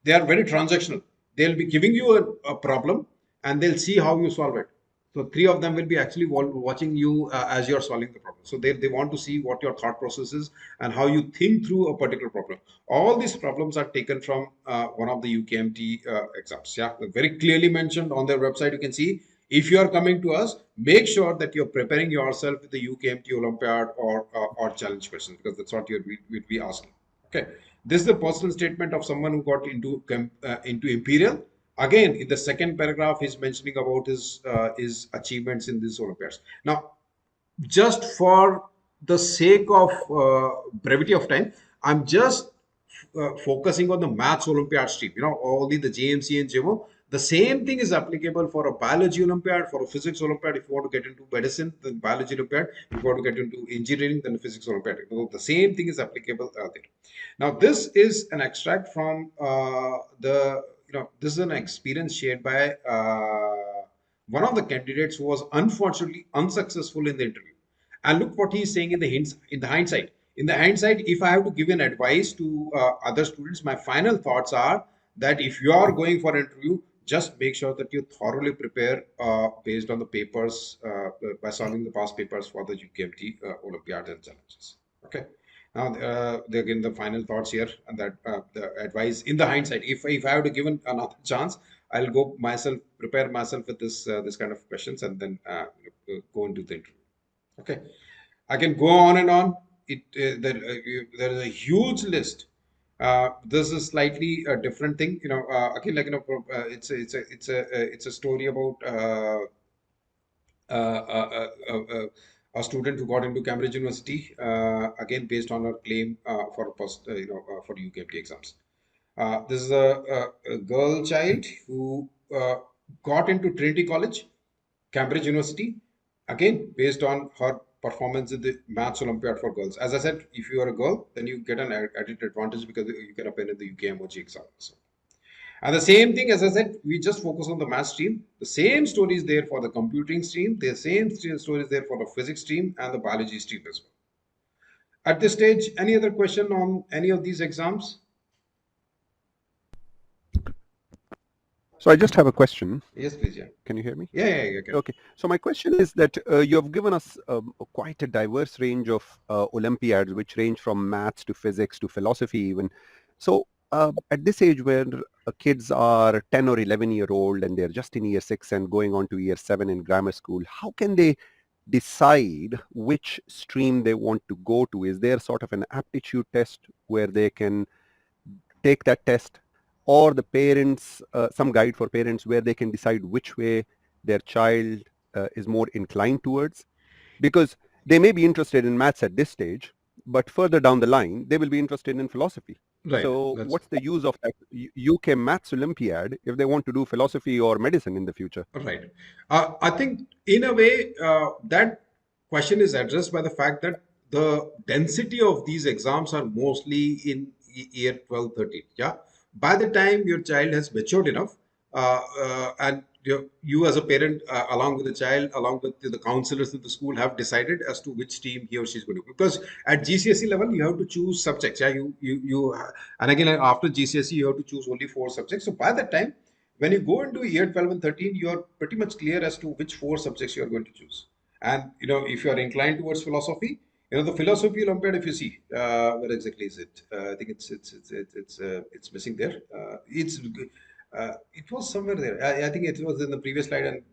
They are very transactional. They'll be giving you a problem, and they'll see how you solve it. So 3 of them will be actually watching you as you're solving the problem. So they want to see what your thought process is and how you think through a particular problem. All these problems are taken from one of the UKMT exams. Yeah, very clearly mentioned on their website. You can see, if you are coming to us, make sure that you're preparing yourself with the UKMT Olympiad or challenge questions, because that's what we'd be asking. Okay, this is the personal statement of someone who got into Imperial. Again, in the second paragraph, he's mentioning about his achievements in these Olympiads. Now, just for the sake of brevity of time, I'm just focusing on the maths Olympiad stream. Only the JMC and JMO. The same thing is applicable for a biology Olympiad, for a physics Olympiad. If you want to get into medicine, then biology Olympiad. If you want to get into engineering, then the physics Olympiad. So the same thing is applicable there. Now, this is an extract from this is an experience shared by one of the candidates who was unfortunately unsuccessful in the interview. And look what he's saying in the hindsight. In the hindsight, if I have to give an advice to other students, my final thoughts are that if you are going for an interview, just make sure that you thoroughly prepare based on the papers by solving the past papers for the UKMT Olympiad and challenges. Okay. Now, again, the final thoughts here, and that the advice in the hindsight. If I have to give another chance, I'll go myself, prepare myself with this kind of questions, and then go into the interview. Okay, I can go on and on. There is a huge list. This is slightly a different thing. Again, like it's a story about a student who got into Cambridge University, again based on her claim for UKMT exams. This is a girl child who got into Trinity College, Cambridge University, again based on her performance in the Maths Olympiad for girls. As I said, if you are a girl, then you get an added advantage because you can appear in the UKMOG exam. And the same thing, as I said, we just focus on the math stream. The same story is there for the computing stream. The same story is there for the physics stream and the biology stream as well. At this stage, any other question on any of these exams? So I just have a question. Yes, please. Yeah. Can you hear me? Yeah. Okay. Okay. So my question is that you have given us quite a diverse range of Olympiads, which range from maths to physics to philosophy even. So at this age where kids are 10 or 11-year-old and they're just in year 6 and going on to year 7 in grammar school, how can they decide which stream they want to go to? Is there sort of an aptitude test where they can take that test, or the parents, some guide for parents where they can decide which way their child is more inclined towards? Because they may be interested in maths at this stage, but further down the line, they will be interested in philosophy. Right. So what's the use of that UK Maths Olympiad if they want to do philosophy or medicine in the future? Right. I think in a way that question is addressed by the fact that the density of these exams are mostly in year 12, 13. Yeah. By the time your child has matured enough, and you as a parent, along with the child, along with the counselors in the school, have decided as to which team he or she is going to. Because at GCSE level, you have to choose subjects. Yeah, and again after GCSE, you have to choose only 4 subjects. So by that time, when you go into year 12 and 13, you are pretty much clear as to which 4 subjects you are going to choose. And if you are inclined towards philosophy, the philosophy Olympiad, if you see, where exactly is it? I think it's missing there. It was somewhere there. I think it was in the previous slide, and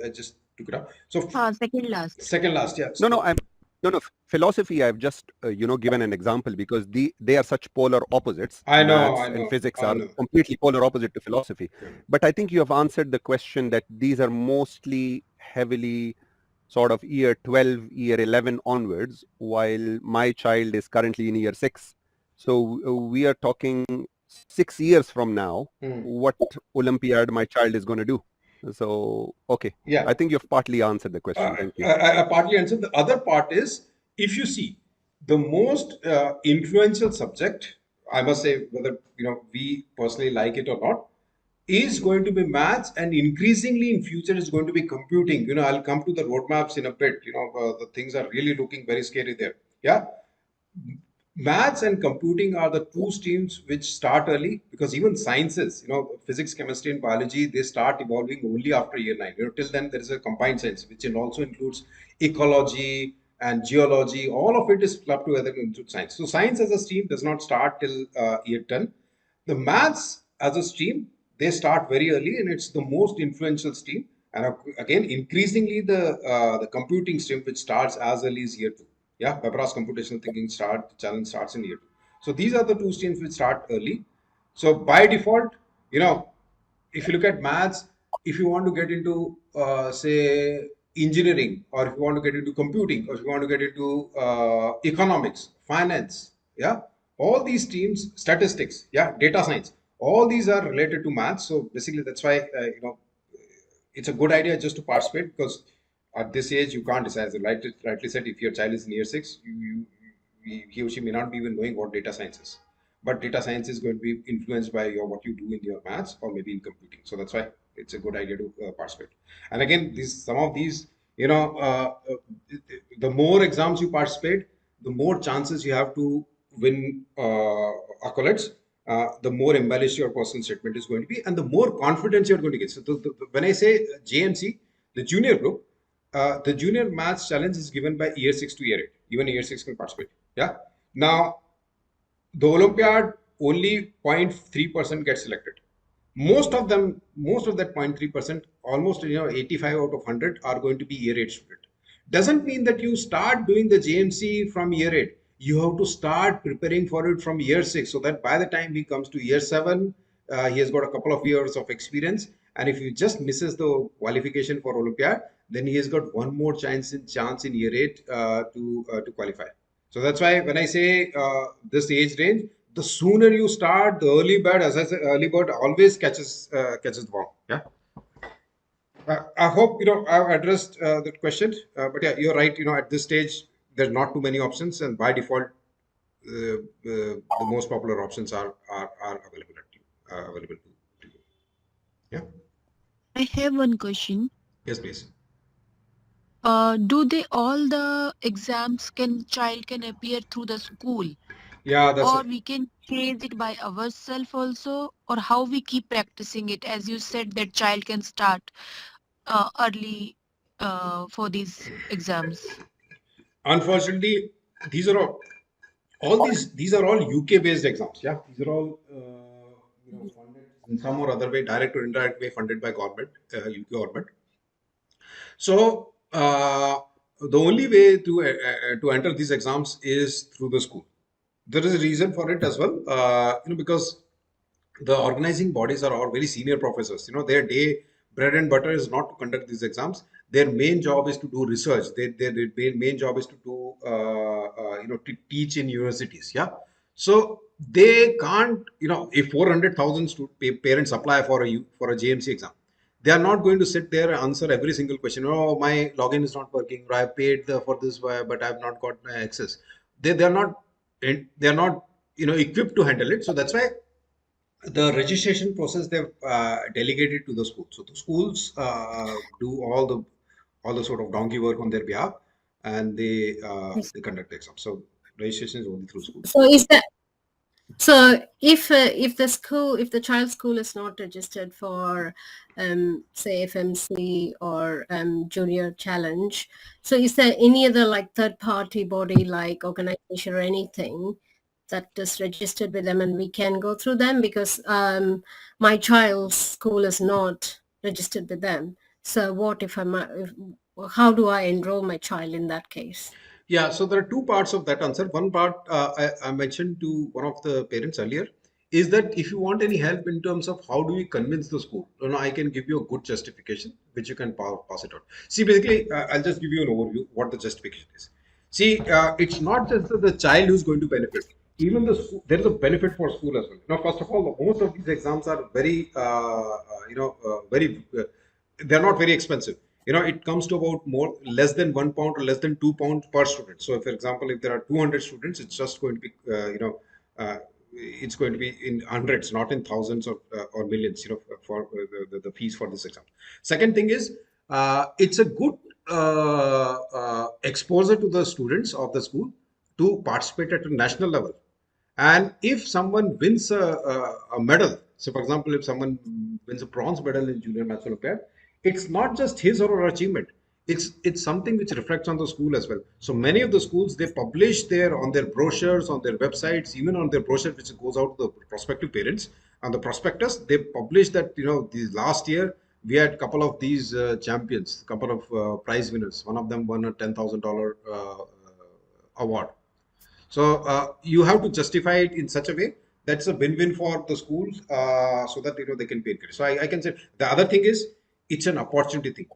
I just took it out. So Second last. second last, yeah. No. Philosophy, I've just given an example because they are such polar opposites. I know. And physics are completely polar opposite to philosophy. Yeah. But I think you have answered the question that these are mostly heavily sort of year 12, year 11 onwards, while my child is currently in year 6. So we are talking 6 years from now, what Olympiad my child is going to do. So, okay. Yeah. I think you've partly answered the question. Thank you. I partly answered. The other part is, if you see, the most influential subject, I must say, whether we personally like it or not, is going to be maths, and increasingly in future is going to be computing. I'll come to the roadmaps in a bit. The things are really looking very scary there. Yeah. Maths and computing are the 2 streams which start early, because even sciences, physics, chemistry, and biology, they start evolving only after year 9. Till then, there is a combined science, which also includes ecology and geology. All of it is clubbed together into science. So science as a stream does not start till year 10. The maths as a stream, they start very early, and it's the most influential stream. And again, increasingly the computing stream, which starts as early as year 2. Yeah, Weber's computational thinking challenge starts in year 2. So these are the 2 streams which start early. So by default, if you look at maths, if you want to get into say engineering, or if you want to get into computing, or if you want to get into economics, finance, yeah, all these streams, statistics, yeah, data science, all these are related to maths. So basically, that's why it's a good idea just to participate, because at this age, you can't decide. As I rightly said, if your child is in year 6, he or she may not be even knowing what data science is. But data science is going to be influenced by what you do in your maths or maybe in computing. So that's why it's a good idea to participate. And again, some of these, the more exams you participate, the more chances you have to win accolades. The more embellished your personal statement is going to be, and the more confidence you're going to get. So when I say JMC, the junior group, the junior maths challenge is given by year 6 to year 8. Even year 6 can participate. Yeah. Now, the Olympiad only 0.3% gets selected. Most of them, most of that 0.3%, almost 85 out of 100 are going to be year 8 student. Doesn't mean that you start doing the JMC from year 8. You have to start preparing for it from year 6, so that by the time he comes to year 7, he has got a couple of years of experience. And if he just misses the qualification for Olympiad, then he has got one more chance in year 8 to qualify. So that's why when I say this age range, the sooner you start, the early bird, as I said, early bird always catches the ball. Yeah. I hope I've addressed that question. But yeah, you're right. At this stage, there's not too many options, and by default, the most popular options are available to you. Yeah. I have one question. Yes, please. Do they all the exams child can appear through the school, Yeah, that's or we can chase it by ourselves also, or how we keep practicing it? As you said, that child can start early for these exams. unfortunately these are all these are all UK based exams. Yeah, these are all funded in some or other way, direct or indirect way, funded by government, UK government. So the only way to enter these exams is through the school. There is a reason for it as well, because the organizing bodies are all very senior professors. Their day bread and butter is not to conduct these exams. Their main job is to do research. Their main job is to do to teach in universities. Yeah, so they can't, if 400,000 parents apply for a JMC exam, they are not going to sit there and answer every single question. Oh, my login is not working, or I paid for this, but I have not got my access. They are not equipped to handle it. So that's why the registration process they've delegated to the schools. So the schools do all the sort of donkey work on their behalf, and they conduct the exam. So registration is only through schools. So is that so if the child's school is not registered for say FMC or Junior Challenge, so is there any other like third party body like organization or anything that is registered with them and we can go through them? Because my child's school is not registered with them. So what if how do I enroll my child in that case? Yeah, so there are two parts of that answer. One part I mentioned to one of the parents earlier is that if you want any help in terms of how do we convince the school, I can give you a good justification which you can pass it on. See, basically, I'll just give you an overview what the justification is. See, it's not just the child who's going to benefit. Even the school, there is a benefit for school as well. Now, first of all, most of these exams are they're not very expensive. It comes to about less than £1 or less than £2 per student. So for example, if there are 200 students, it's just going to be it's going to be in hundreds, not in thousands or millions, for the fees for this exam. Second thing is, it's a good exposure to the students of the school to participate at a national level. And if someone wins a medal, so for example, if someone wins a bronze medal in Junior Maths Olympiad, it's not just his or her achievement. It's something which reflects on the school as well. So many of the schools, they publish on their brochures, on their websites, even on their brochure which goes out to the prospective parents, on the prospectus, they publish that the last year we had a couple of these champions, a couple of prize winners. One of them won a $10,000 award. So you have to justify it in such a way that's a win-win for the schools, so that they can be encouraged. So I can say the other thing is, it's an opportunity thing.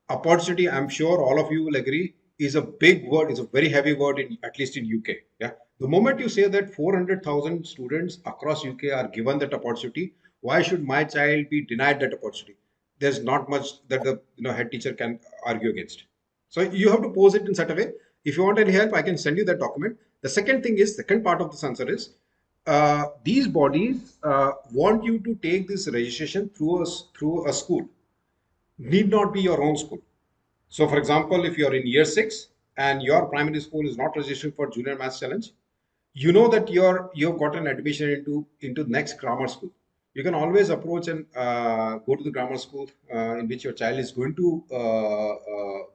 Opportunity, I'm sure all of you will agree, is a big word, is a very heavy word, at least in UK. Yeah. The moment you say that 400,000 students across UK are given that opportunity, why should my child be denied that opportunity? There's not much that the head teacher can argue against. So you have to pose it in such a way. If you want any help, I can send you that document. The second part of this answer is, these bodies want you to take this registration through a school. Need not be your own school. So for example, if you're in year 6 and your primary school is not registered for Junior Maths Challenge, you know that you've got an admission into the next grammar school. You can always approach and go to the grammar school in which your child is going to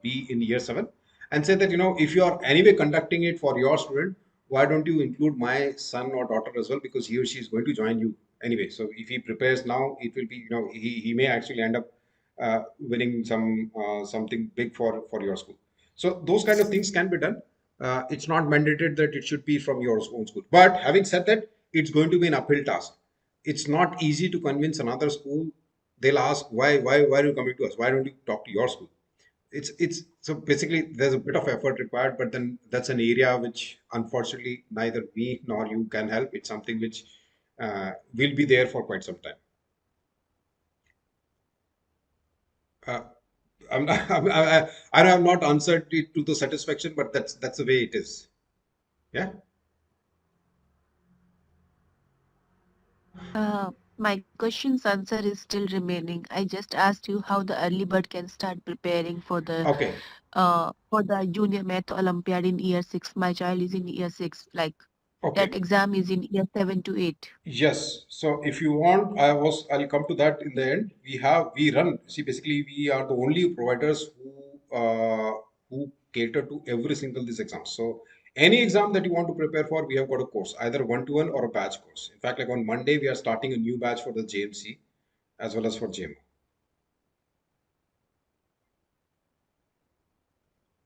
be in year 7, and say that if you are anyway conducting it for your student, why don't you include my son or daughter as well, because he or she is going to join you anyway. So if he prepares now, it will be, he may actually end up winning something big for your school. So those kind of things can be done. It's not mandated that it should be from your own school. But having said that, it's going to be an uphill task. It's not easy to convince another school. They'll ask, why are you coming to us? Why don't you talk to your school? It's so basically there's a bit of effort required, but then that's an area which unfortunately neither me nor you can help. It's something which will be there for quite some time. Uh, I have not answered it to the satisfaction, but that's the way it is. Yeah. My question's answer is still remaining. I just asked you how the early bird can start preparing for Okay. the Junior Math Olympiad in year 6. My child is in year 6. Like that Okay. exam is in year 7 to 8. Yes. So if you want, I'll come to that in the end. We run. See, basically, we are the only providers who cater to every single these exams. So any exam that you want to prepare for, we have got a course, either one-to-one or a batch course. In fact, like on Monday, we are starting a new batch for the JMC as well as for JMO.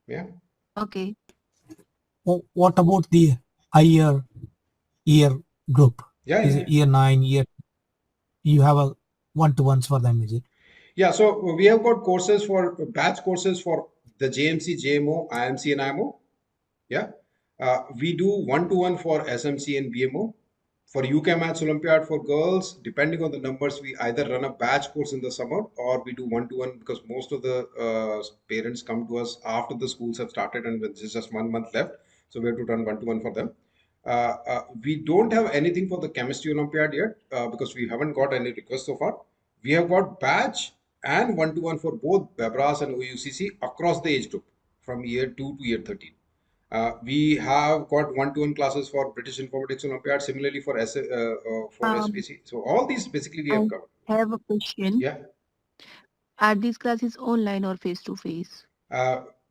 Yeah. Okay. What about the higher year group? Yeah. Is Yeah. it year 9, you have a one-to-ones for them, is it? Yeah. So we have got courses for batch courses for the JMC, JMO, IMC, and IMO. Yeah. We do one-to-one for SMC and BMO. For UK Maths Olympiad for girls, depending on the numbers, we either run a batch course in the summer or we do one-to-one, because most of the parents come to us after the schools have started and there's just 1 month left. So we have to run one-to-one for them. We don't have anything for the Chemistry Olympiad yet because we haven't got any requests so far. We have got batch and one-to-one for both BEBRAS and OUCC across the age group from year 2 to year 13. We have got one-to-one classes for British Informatics Olympiad, similarly for Um, SPC. So all these basically we have I covered. have a question. Yeah, Are these classes online or face to face?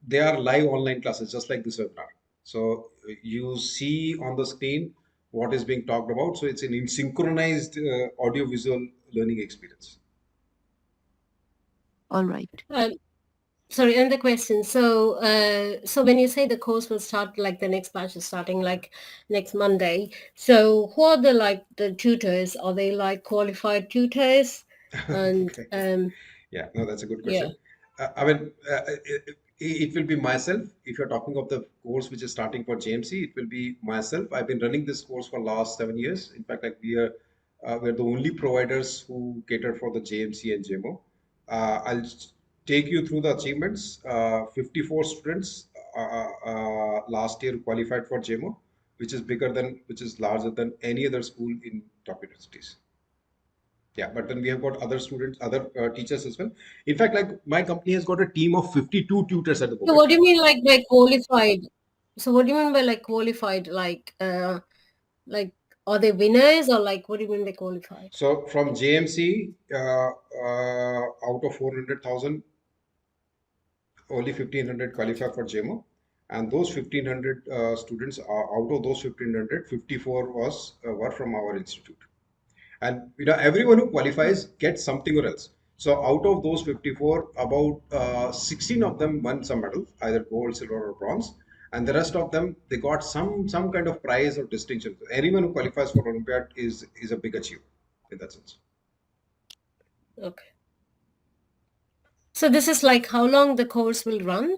they are live online classes, just like this webinar. So you see on the screen what is being talked about. So it's an synchronized audio-visual learning experience. All right. Sorry, another question. So when you say the course will start, like the next batch is starting like next Monday, so who are the tutors? Are they like qualified tutors? And Okay. Yeah, no, that's a good yeah. question. I mean, it will be myself. If you're talking of the course which is starting for JMC, it will be myself. I've been running this course for last 7 years. In fact, like we're the only providers who cater for the JMC and JMO. I'll take you through the achievements. 54 students last year qualified for JMO, which is larger than any other school in top universities. Yeah, but then we have got other students, other teachers as well. In fact, like my company has got a team of 52 tutors at the So moment. what do you mean like by qualified? So what do you mean by like qualified? Like are they winners or like what do you mean by qualified? So from JMC, out of 400,000, only 1,500 qualify for JMO. And those 1,500 students are out of those 1,500, 54 were from our institute. And everyone who qualifies gets something or else. So out of those 54, about 16 of them won some medal, either gold, silver, or bronze, and the rest of them they got some kind of prize or distinction. So anyone who qualifies for Olympiad is a big achievement in that sense. Okay. So this is like how long the course will run?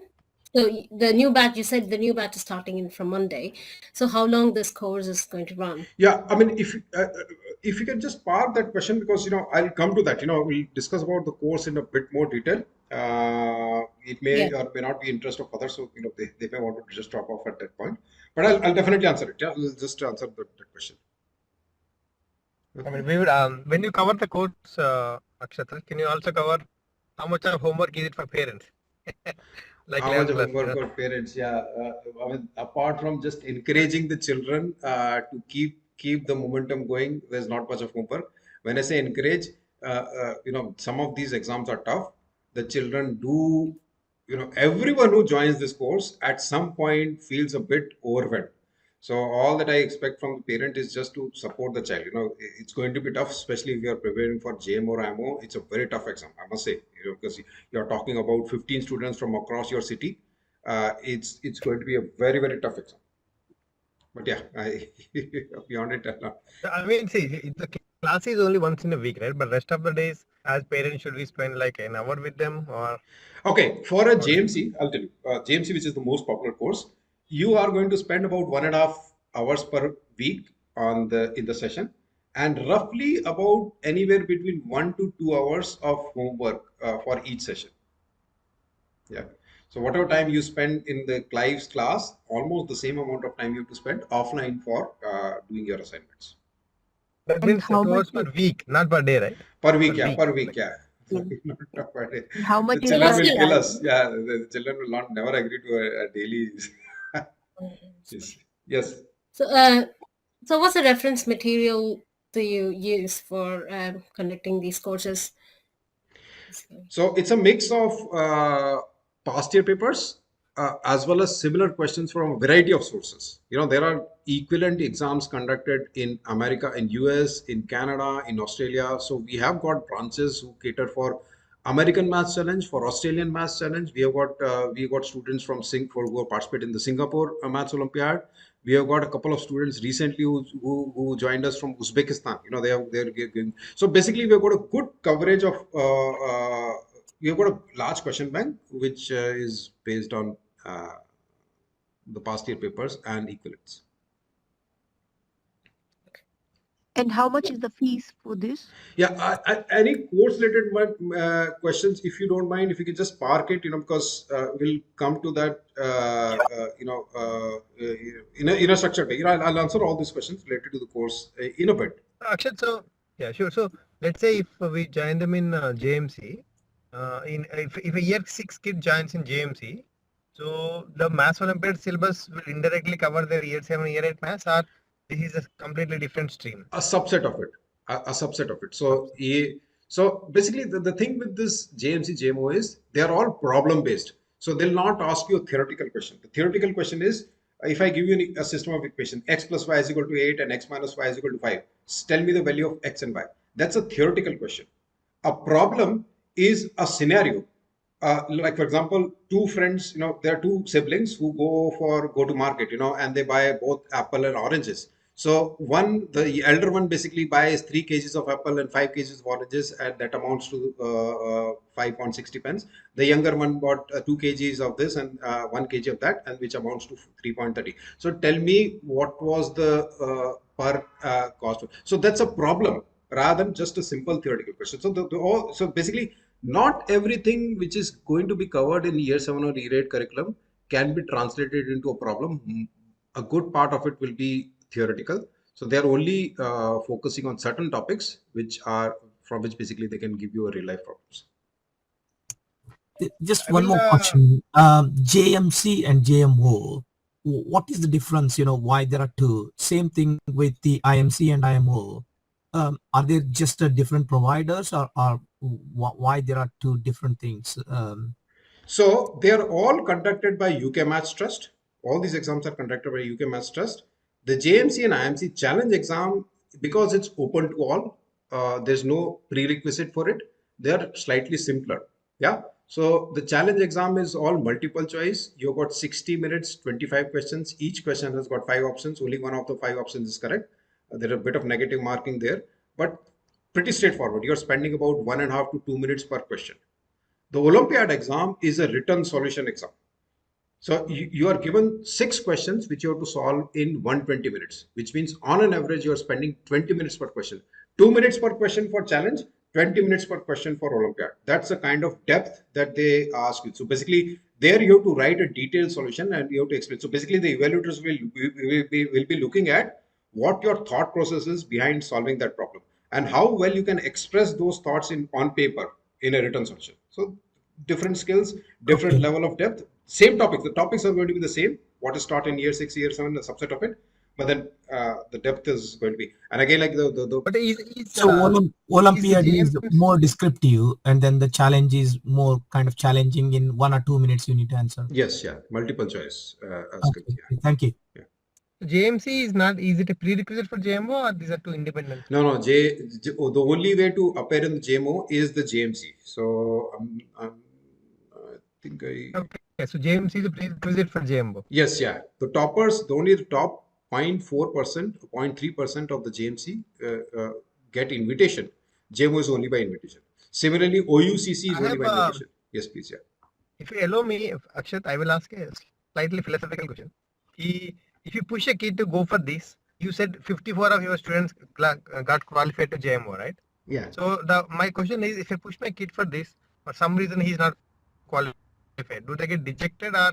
So the new batch, you said the new batch is starting from Monday. So how long this course is going to run? Yeah, I mean, if you can just park that question, because I'll come to that. We'll discuss about the course in a bit more detail. It may Yeah. or may not be interest of others, so they may want to just drop off at that point. But I'll definitely answer it. Yeah, I'll just answer that question. I mean, we would when you cover the course, Akshata, can you also cover how much of homework is it for parents? Like How 11 much plus, homework for parents? Yeah, I mean, apart from just encouraging the children to keep the momentum going, there's not much of homework. When I say encourage, some of these exams are tough. The children do, everyone who joins this course at some point feels a bit overwhelmed. So all that I expect from the parent is just to support the child. It's going to be tough, especially if you are preparing for JM or IMO. It's a very tough exam, I must say, because you're talking about 15 students from across your city. It's going to be a very, very tough exam. But yeah, beyond it, I mean, see, the class is only once in a week, right? But rest of the days, as parents, should we spend like an hour with them or? Okay, for a JMC, I'll tell you, JMC, which is the most popular course, you are going to spend about 1.5 hours per week in the session, and roughly about anywhere between 1 to 2 hours of homework for each session. Yeah. So whatever time you spend in the Clive's class, almost the same amount of time you have to spend offline for doing your assignments. That And means how 2 hours much per week, not per day, right? Per week, Per yeah, week. per week, yeah. Yeah. Not per day. How much The is children the will kill us. Yeah, the children will not never agree to a daily. Yes. So what's the reference material do you use for conducting these courses? So it's a mix of past year papers as well as similar questions from a variety of sources. There are equivalent exams conducted in America, in US, in Canada, in Australia. So we have got branches who cater for American Maths Challenge, for Australian Maths Challenge. We got students from Singapore who participate in the Singapore Maths Olympiad. We have got a couple of students recently who joined us from Uzbekistan. They're giving. So basically, we've got a good coverage of. We've got a large question bank which is based on the past year papers and equivalents. and how much is the fees for this? Yeah, any course related questions, if you don't mind, if you could just park it, because we'll come to that, in a structured way. I'll answer all these questions related to the course in a bit. Akshat, so yeah, sure. So let's say if we join them in JMC, if a year 6 kid joins in JMC, so the Maths Olympiad syllabus will indirectly cover their year 7, year 8 maths, or this is a completely different stream? A subset of it. A subset of it. So basically, the thing with this JMC, JMO is they are all problem based. So they'll not ask you a theoretical question. The theoretical question is, if I give you a system of equation, x plus y is equal to 8 and x minus y is equal to 5, tell me the value of x and y. That's a theoretical question. A problem is a scenario. Like for example, two friends, there are two siblings who go to market, and they buy both apple and oranges. So the elder one basically buys 3 kgs of apple and 5 kgs of oranges, and that amounts to 5.60 pence. The younger one bought 2 kgs of this and 1 kg of that, and which amounts to 3.30. So tell me what was the per cost. So that's a problem rather than just a simple theoretical question. So basically, not everything which is going to be covered in year 7 or year 8 curriculum can be translated into a problem. A good part of it will be theoretical. So they are only focusing on certain topics from which basically they can give you a real life problems. Just one more question. JMC and JMO, what is the difference? Why there are two? Same thing with the IMC and IMO. Are they just different providers, or why there are two different things? So they are all conducted by UK Maths Trust. All these exams are conducted by UK Maths Trust. The JMC and IMC challenge exam, because it's open to all, there's no prerequisite for it. They are slightly simpler. Yeah. So the challenge exam is all multiple choice. You've got 60 minutes, 25 questions. Each question has got 5 options. Only one of the 5 options is correct. There's a bit of negative marking there, but pretty straightforward. You're spending about 1.5 to 2 minutes per question. The Olympiad exam is a written solution exam. So you are given 6 questions which you have to solve in 120 minutes, which means on an average, you're spending 20 minutes per question. 2 minutes per question for challenge, 20 minutes per question for Olympiad. That's the kind of depth that they ask you. So basically, there you have to write a detailed solution and you have to explain. So basically, the evaluators will be looking at what your thought process is behind solving that problem and how well you can express those thoughts on paper in a written solution. So different skills, different level of depth, same topics. The topics are going to be the same. What is taught in year 6, year 7, a subset of it. But then the depth is going to be, and again, like Olympiad is more descriptive, and then the challenge is more kind of challenging. In 1 or 2 minutes, you need to answer. Yes, yeah, multiple choice. Okay. Thank you. Yeah. JMC is not, is it a prerequisite for JMO or these are two independent? No, the only way to appear in the JMO is the JMC. So I think Okay, so JMC is a prerequisite for JMO. yes, yeah. The toppers, only the top 0.4%, 0.3% of the JMC get invitation. JMO is only by invitation. Similarly, OUCC is I only by have, invitation. Yes, please, yeah. If you allow me, Akshat, I will ask a slightly philosophical question. If you push a kid to go for this, you said 54 of your students got qualified to JMO, right? Yeah. So my question is, if I push my kid for this, for some reason he's not qualified, do they get dejected or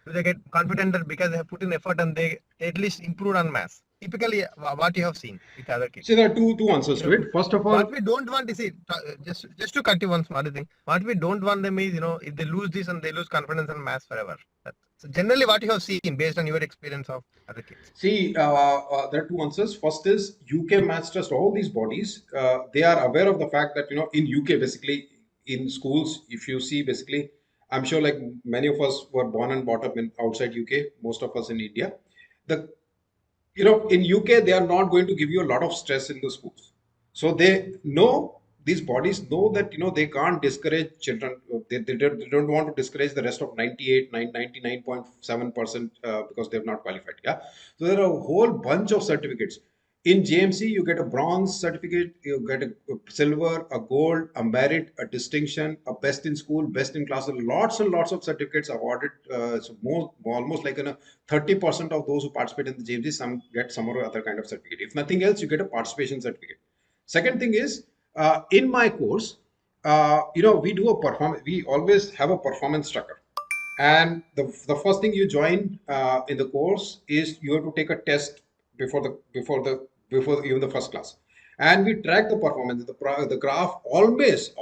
do they get confident that because they have put in effort and they at least improved on maths? Typically, what you have seen with other kids. So there are two answers to it. First of all, What we don't want is, just to cut you one small thing, what we don't want them is, if they lose this and they lose confidence in maths forever. So generally what you have seen based on your experience of other kids. see, there are two answers. First is UK Maths Trust, all these bodies, they are aware of the fact that, in UK, basically, in schools, if you see, basically, I'm sure like many of us were born and brought up in outside UK, most of us in India. In UK, they are not going to give you a lot of stress in the schools. So they know, these bodies know that, they can't discourage children. They don't want to discourage the rest of 99.7% because they've not qualified. Yeah. So there are a whole bunch of certificates. In JMC, you get a bronze certificate, you get a silver, a gold, a merit, a distinction, a best in school, best in class. Lots and lots of certificates awarded. So almost like 30% of those who participate in the JMC, some get some or other kind of certificate. If nothing else, you get a participation certificate. Second thing is, in my course, we do a performance. We always have a performance tracker. And the first thing you join in the course is you have to take a test before even the first class, and we track the performance. The graph always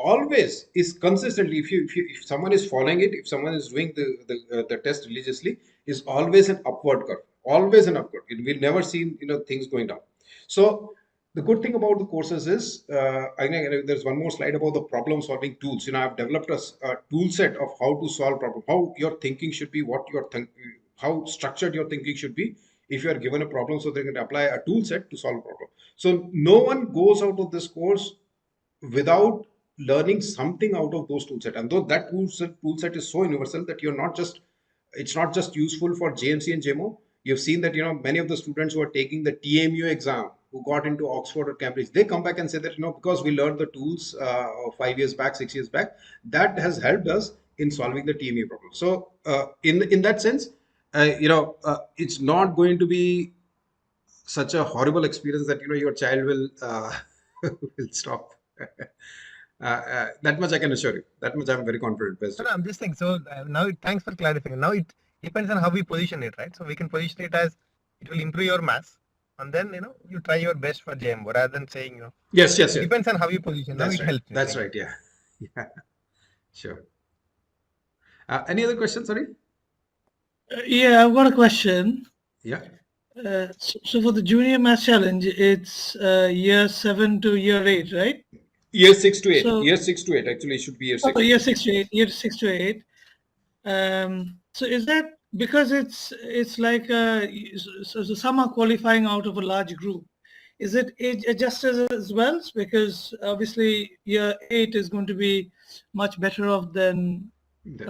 is consistently. If someone is following it, if someone is doing the test religiously, is always an upward curve. Always an upward. We'll never see things going down. So the good thing about the courses is, I think there's one more slide about the problem solving tools. I've developed a tool set of how to solve problem, how your thinking should be, how structured your thinking should be if you are given a problem, so they can apply a tool set to solve a problem. So no one goes out of this course without learning something out of those tool set. And though that tool set is so universal that it's not just useful for JMC and JMO. You've seen that, many of the students who are taking the TMU exam, who got into Oxford or Cambridge, they come back and say that, because we learned the tools 5 years back, 6 years back, that has helped us in solving the TMU problem. So in that sense, it's not going to be such a horrible experience that, your child will stop. That much I can assure you. That much I'm very confident. No, I'm just saying. So now, thanks for clarifying. Now it depends on how we position it, right? So we can position it as it will improve your maths, and then you try your best for JMO rather than saying Yes. It depends on how you position. That's now right. It helps. That's right. Yeah. Yeah. Sure. Any other questions? Sorry. Yeah, I've got a question. Yeah. So for the junior math challenge, it's year 7 to year 8, right? Year 6 to 8. So- Year 6 to 8. Actually, it should be year 6. Oh, year 6 to 8. Year 6 to 8. So is that because it's like so some are qualifying out of a large group? Is it age adjusted as well? Because obviously year 8 is going to be much better off than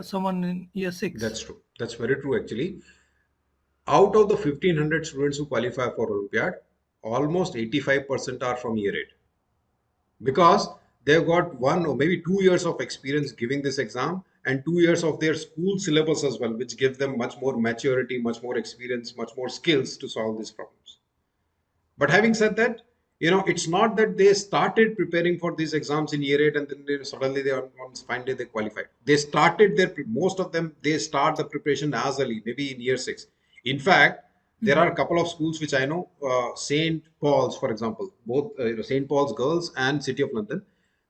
someone in year 6. That's true. That's very true, actually. Out of the 1,500 students who qualify for Olympiad, almost 85% are from year 8. Because they've got 1 or maybe 2 years of experience giving this exam and 2 years of their school syllabus as well, which gives them much more maturity, much more experience, much more skills to solve these problems. But having said that, it's not that they started preparing for these exams in year 8 and then suddenly they on fine day they qualified. They started most of them, they start the preparation as early, maybe in year 6. In fact, there are a couple of schools which I know, St. Paul's, for example, both St. Paul's Girls and City of London,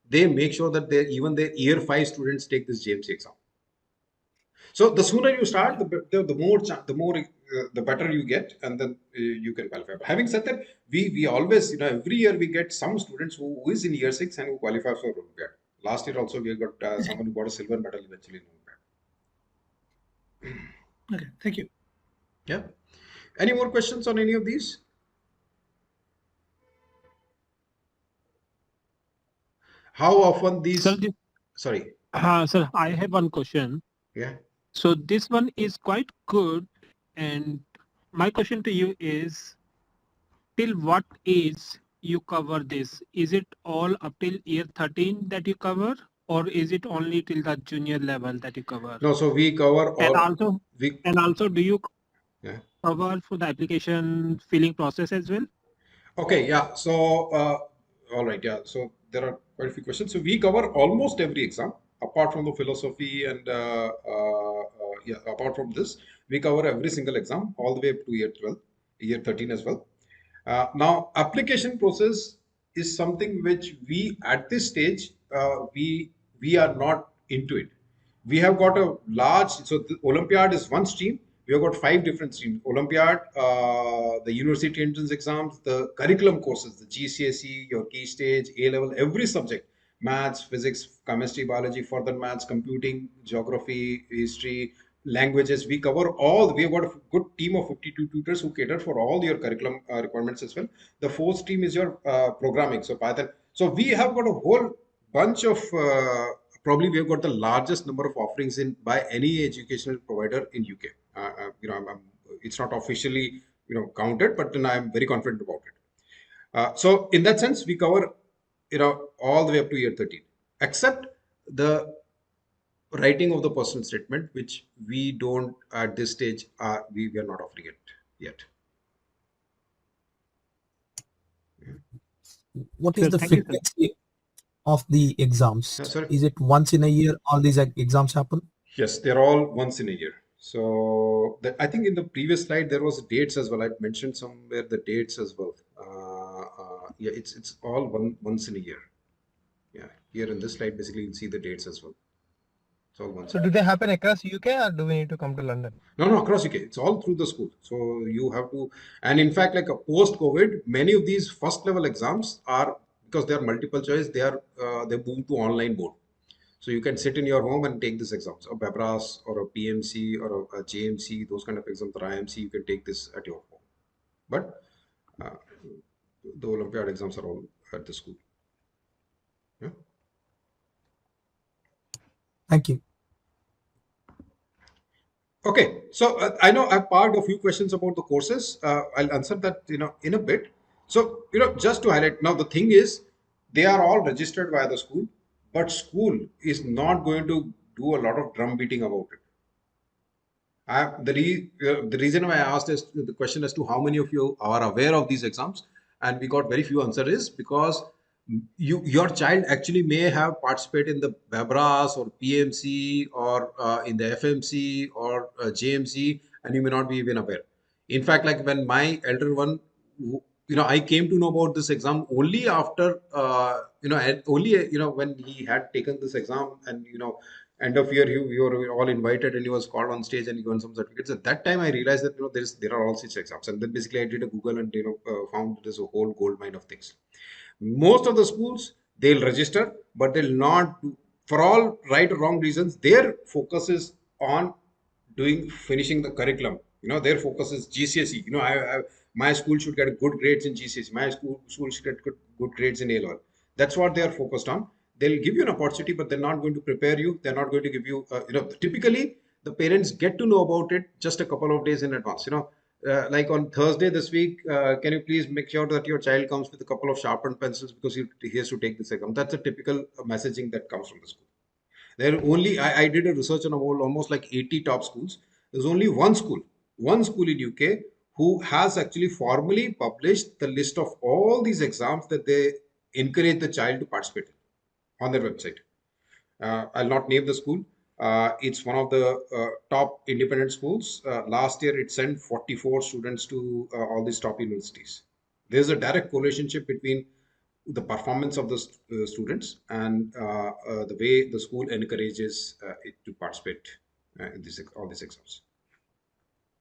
they make sure that even their year 5 students take this JMC exam. So the sooner you start, the better you get, and then you can qualify. But having said that, we always, every year we get some students who is in year 6 and who qualify for Olympiad. Last year also we got someone who got a silver medal eventually in Olympiad. Okay, thank you. Yeah. Any more questions on any of these? How often Sir, these? Sorry. sir, I have one question. Yeah. So this one is quite good, and my question to you is, till what age you cover this? Is it all up till year 13 that you cover, or is it only till the junior level that you cover? No. So we cover And all. also, We. do you Yeah. cover for the application filling process as well? Okay. Yeah. So all right. Yeah. So there are quite a few questions. So we cover almost every exam apart from the philosophy and yeah. Apart from this, we cover every single exam all the way up to year 12, year 13 as well. Now, application process is something which we at this stage we are not into it. We have got a large, so the Olympiad is one stream. We have got 5 different streams: Olympiad, the university entrance exams, the curriculum courses, the GCSE, your key stage, A level, every subject: maths, physics, chemistry, biology, further maths, computing, geography, history, languages. We cover all. We have got a good team of 52 tutors who cater for all your curriculum requirements as well. The fourth stream is your programming, so Python. So we have got a whole bunch of probably we have got the largest number of offerings in by any educational provider in UK. It's not officially counted, but then I'm very confident about it. So in that sense, we cover all the way up to year 13, except the writing of the personal statement, which we don't at this stage. We are not offering it yet. What is Sir, the thank you, sir. frequency of the exams? Sorry. Is it once in a year all these exams happen? Yes, they're all once in a year. So I think in the previous slide there was dates as well. I mentioned somewhere the dates as well. Yeah, it's all once in a year. Yeah, here in this slide basically you'll see the dates as well. It's all once. So do they happen across UK or do we need to come to London? No, across UK. It's all through the school. So you have to, and in fact, like a post-COVID, many of these first-level exams are, because they are multiple choice, they moved to online mode. So you can sit in your home and take these exams, a BEBRAS or a PMC or a JMC, those kind of exams, or IMC, you can take this at your home. But the Olympiad exams are all at the school. Yeah. Thank you. Okay, so I know I've parked a few questions about the courses. I'll answer that in a bit. So just to highlight, now the thing is, they are all registered by the school, but school is not going to do a lot of drum beating about it. The reason why I asked is the question as to how many of you are aware of these exams, and we got very few answers, is because your child actually may have participated in the BEBRAS or PMC or in the FMC or JMC, and you may not be even aware. In fact, like when my elder one, I came to know about this exam only after when he had taken this exam, and end of year we were all invited and he was called on stage and he won some certificates. At that time I realized that there are all such exams, and then basically I did a Google and found there's a whole gold mine of things. Most of the schools, they'll register, but they'll not do, for all right or wrong reasons, their focus is on finishing the curriculum. Their focus is GCSE. My school should get good grades in GCSE. My school should get good grades in A level. That's what they are focused on. They'll give you an opportunity, but they're not going to prepare you. They're not going to give you, typically the parents get to know about it just a couple of days in advance. Like on Thursday this week, can you please make sure that your child comes with a couple of sharpened pencils because he has to take this exam. That's a typical messaging that comes from the school. I did a research on almost like 80 top schools. There's only one school in UK who has actually formally published the list of all these exams that they encourage the child to participate in on their website. I'll not name the school. It's one of the top independent schools. Last year, it sent 44 students to all these top universities. There's a direct relationship between the performance of the students and the way the school encourages it to participate in all these exams.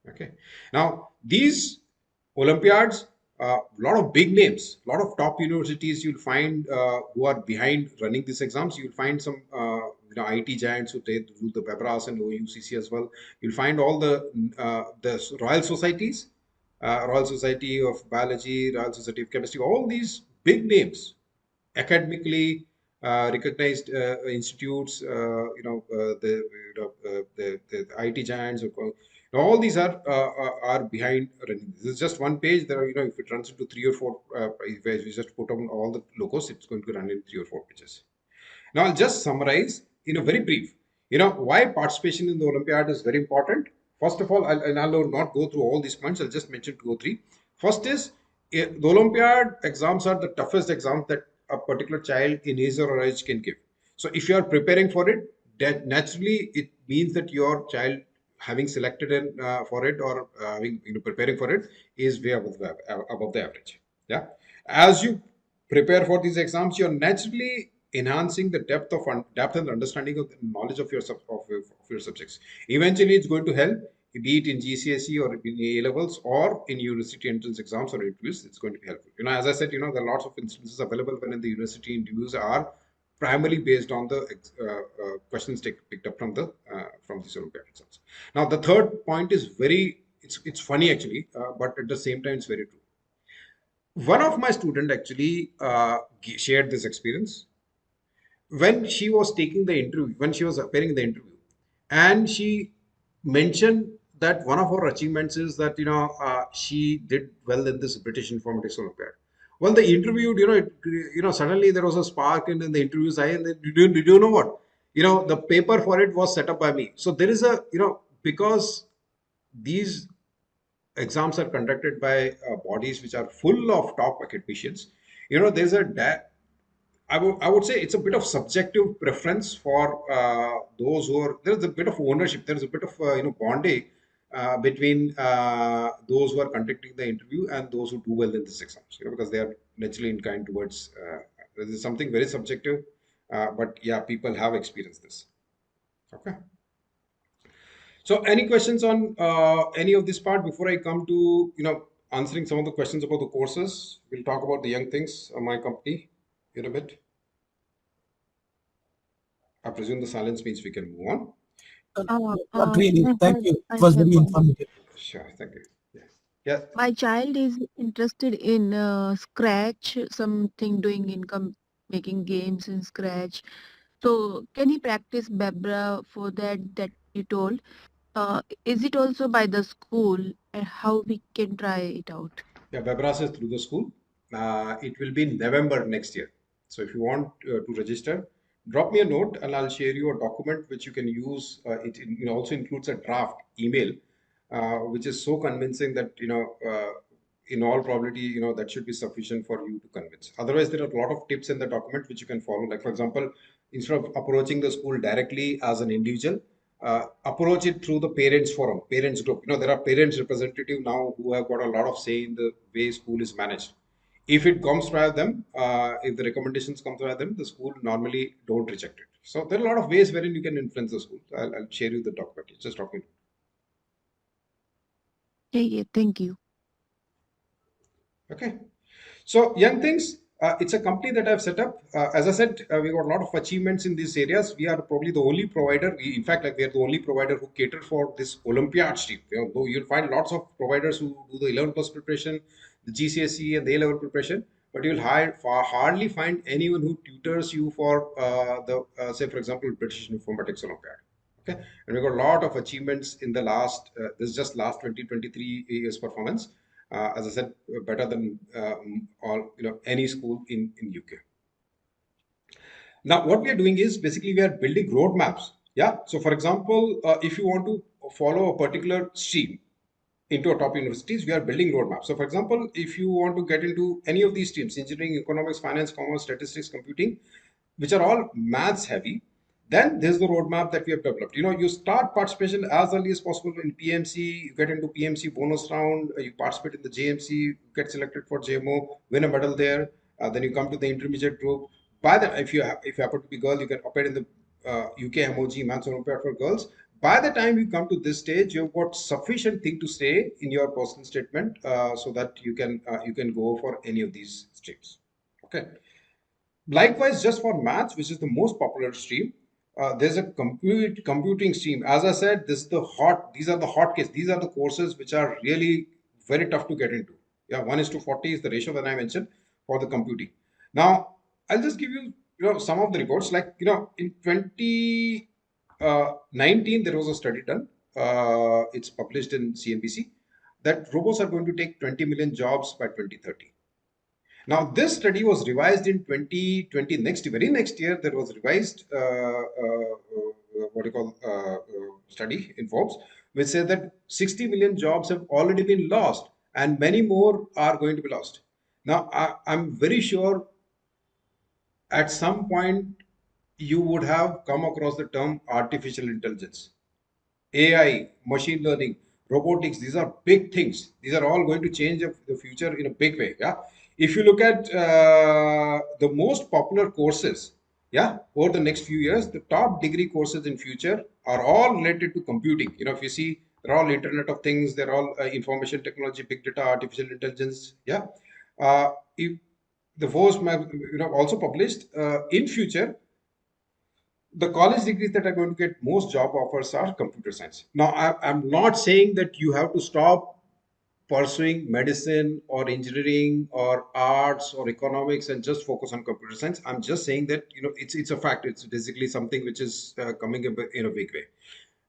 Okay. Now, these Olympiads, a lot of big names, a lot of top universities you'll find who are behind running these exams. You'll find some IT giants who do the BEBRAS and OUCC as well. You'll find all the Royal Societies, Royal Society of Biology, Royal Society of Chemistry, all these big names, academically recognized institutes, the IT giants, all these are behind running. This is just one page. There are, if it runs into 3 or 4, if you just put on all the logos, it's going to run in 3 or 4 pages. Now, I'll just summarize in a very brief. Why participation in the Olympiad is very important. First of all, I'll not go through all these points. I'll just mention 2 or 3. First is the Olympiad exams are the toughest exams that a particular child in his or her age can give. So, if you are preparing for it, that naturally it means that your child having selected for it or preparing for it is way above the average. Yeah, as you prepare for these exams, you're naturally enhancing the depth and understanding of the knowledge of your subjects. Eventually, it's going to help, be it in GCSE or in A levels or in university entrance exams or interviews. It's going to be helpful. As I said, there are lots of instances available when the university interviews are primarily based on the questions picked up from these Olympiad exams. Now, the third point is it's funny actually, but at the same time, it's very true. One of my student actually shared this experience when she was taking the interview, when she was appearing in the interview, and she mentioned that one of her achievements is that she did well in this British Informatics Olympiad. Well, the interviewed, suddenly there was a spark in the interviews. And did you know what? The paper for it was set up by me. So there is because these exams are conducted by bodies which are full of top academicians. There's I would say it's a bit of subjective preference for those who are, there's a bit of ownership, there's a bit of bonding between those who are conducting the interview and those who do well in these exams, because they are naturally inclined towards this is something very subjective, but yeah, people have experienced this. Okay. So any questions on any of this part before I come to answering some of the questions about the courses? We'll talk about the young things of my company in a bit. I presume the silence means we can move on. Not really. Thank you. It was very informative. Sure. Thank you. Yeah. My child is interested in Scratch, something doing in making games in Scratch. So can he practice Bebra for that you told? Is it also by the school, and how we can try it out? Yeah, Bebras is through the school. It will be in November next year. So if you want to register, drop me a note and I'll share you a document which you can use. It also includes a draft email, which is so convincing that, in all probability, that should be sufficient for you to convince. Otherwise, there are a lot of tips in the document which you can follow. Like, for example, instead of approaching the school directly as an individual, approach it through the parents forum, parents group. There are parents representative now who have got a lot of say in the way school is managed. If it comes via them, if the recommendations come via them, the school normally don't reject it. So there are a lot of ways wherein you can influence the school. I'll share you the document. Just drop me. Yeah, thank you. Okay. So young things, it's a company that I've set up. As I said, we got a lot of achievements in these areas. We are probably the only provider. In fact, we are the only provider who cater for this Olympiad stream. Though you'll find lots of providers who do the 11 plus preparation, the GCSE and the A-level preparation, but you'll hardly find anyone who tutors you for say, for example, British Informatics Olympiad. Okay, and we got a lot of achievements in the last. This is just last 2023 years performance. As I said, better than any school in UK. Now, what we are doing is basically we are building roadmaps. Yeah. So, for example, if you want to follow a particular stream into a top universities, we are building roadmaps. So, for example, if you want to get into any of these streams, engineering, economics, finance, commerce, statistics, computing, which are all maths heavy, then there's the roadmap that we have developed. You start participation as early as possible in PMC, you get into PMC bonus round, you participate in the JMC, you get selected for JMO, win a medal there, then you come to the intermediate group. By the if you happen to be girl, you can appear in the UK MOG Maths Olympiad for girls. By the time you come to this stage, you've got sufficient thing to say in your personal statement so that you can go for any of these streams. Okay. Likewise, just for maths, which is the most popular stream, there's a computing stream. As I said, these are the hot case. These are the courses which are really very tough to get into. Yeah, 1:40 is the ratio that I mentioned for the computing. Now, I'll just give you, some of the reports. Like, in 2019, there was a study done. It's published in CNBC that robots are going to take 20 million jobs by 2030. Now, this study was revised in 2020. Very next year, there was revised study in Forbes, which said that 60 million jobs have already been lost, and many more are going to be lost. Now, I'm very sure at some point you would have come across the term artificial intelligence. AI, machine learning, robotics, these are big things. These are all going to change the future in a big way. Yeah. If you look at the most popular courses, yeah, over the next few years, the top degree courses in future are all related to computing. If you see, they're all Internet of Things, they're all information technology, big data, artificial intelligence. Yeah. If the Forbes also published in future, the college degrees that are going to get most job offers are computer science. Now, I'm not saying that you have to stop pursuing medicine or engineering or arts or economics and just focus on computer science. I'm just saying that it's a fact. It's basically something which is coming in a big way.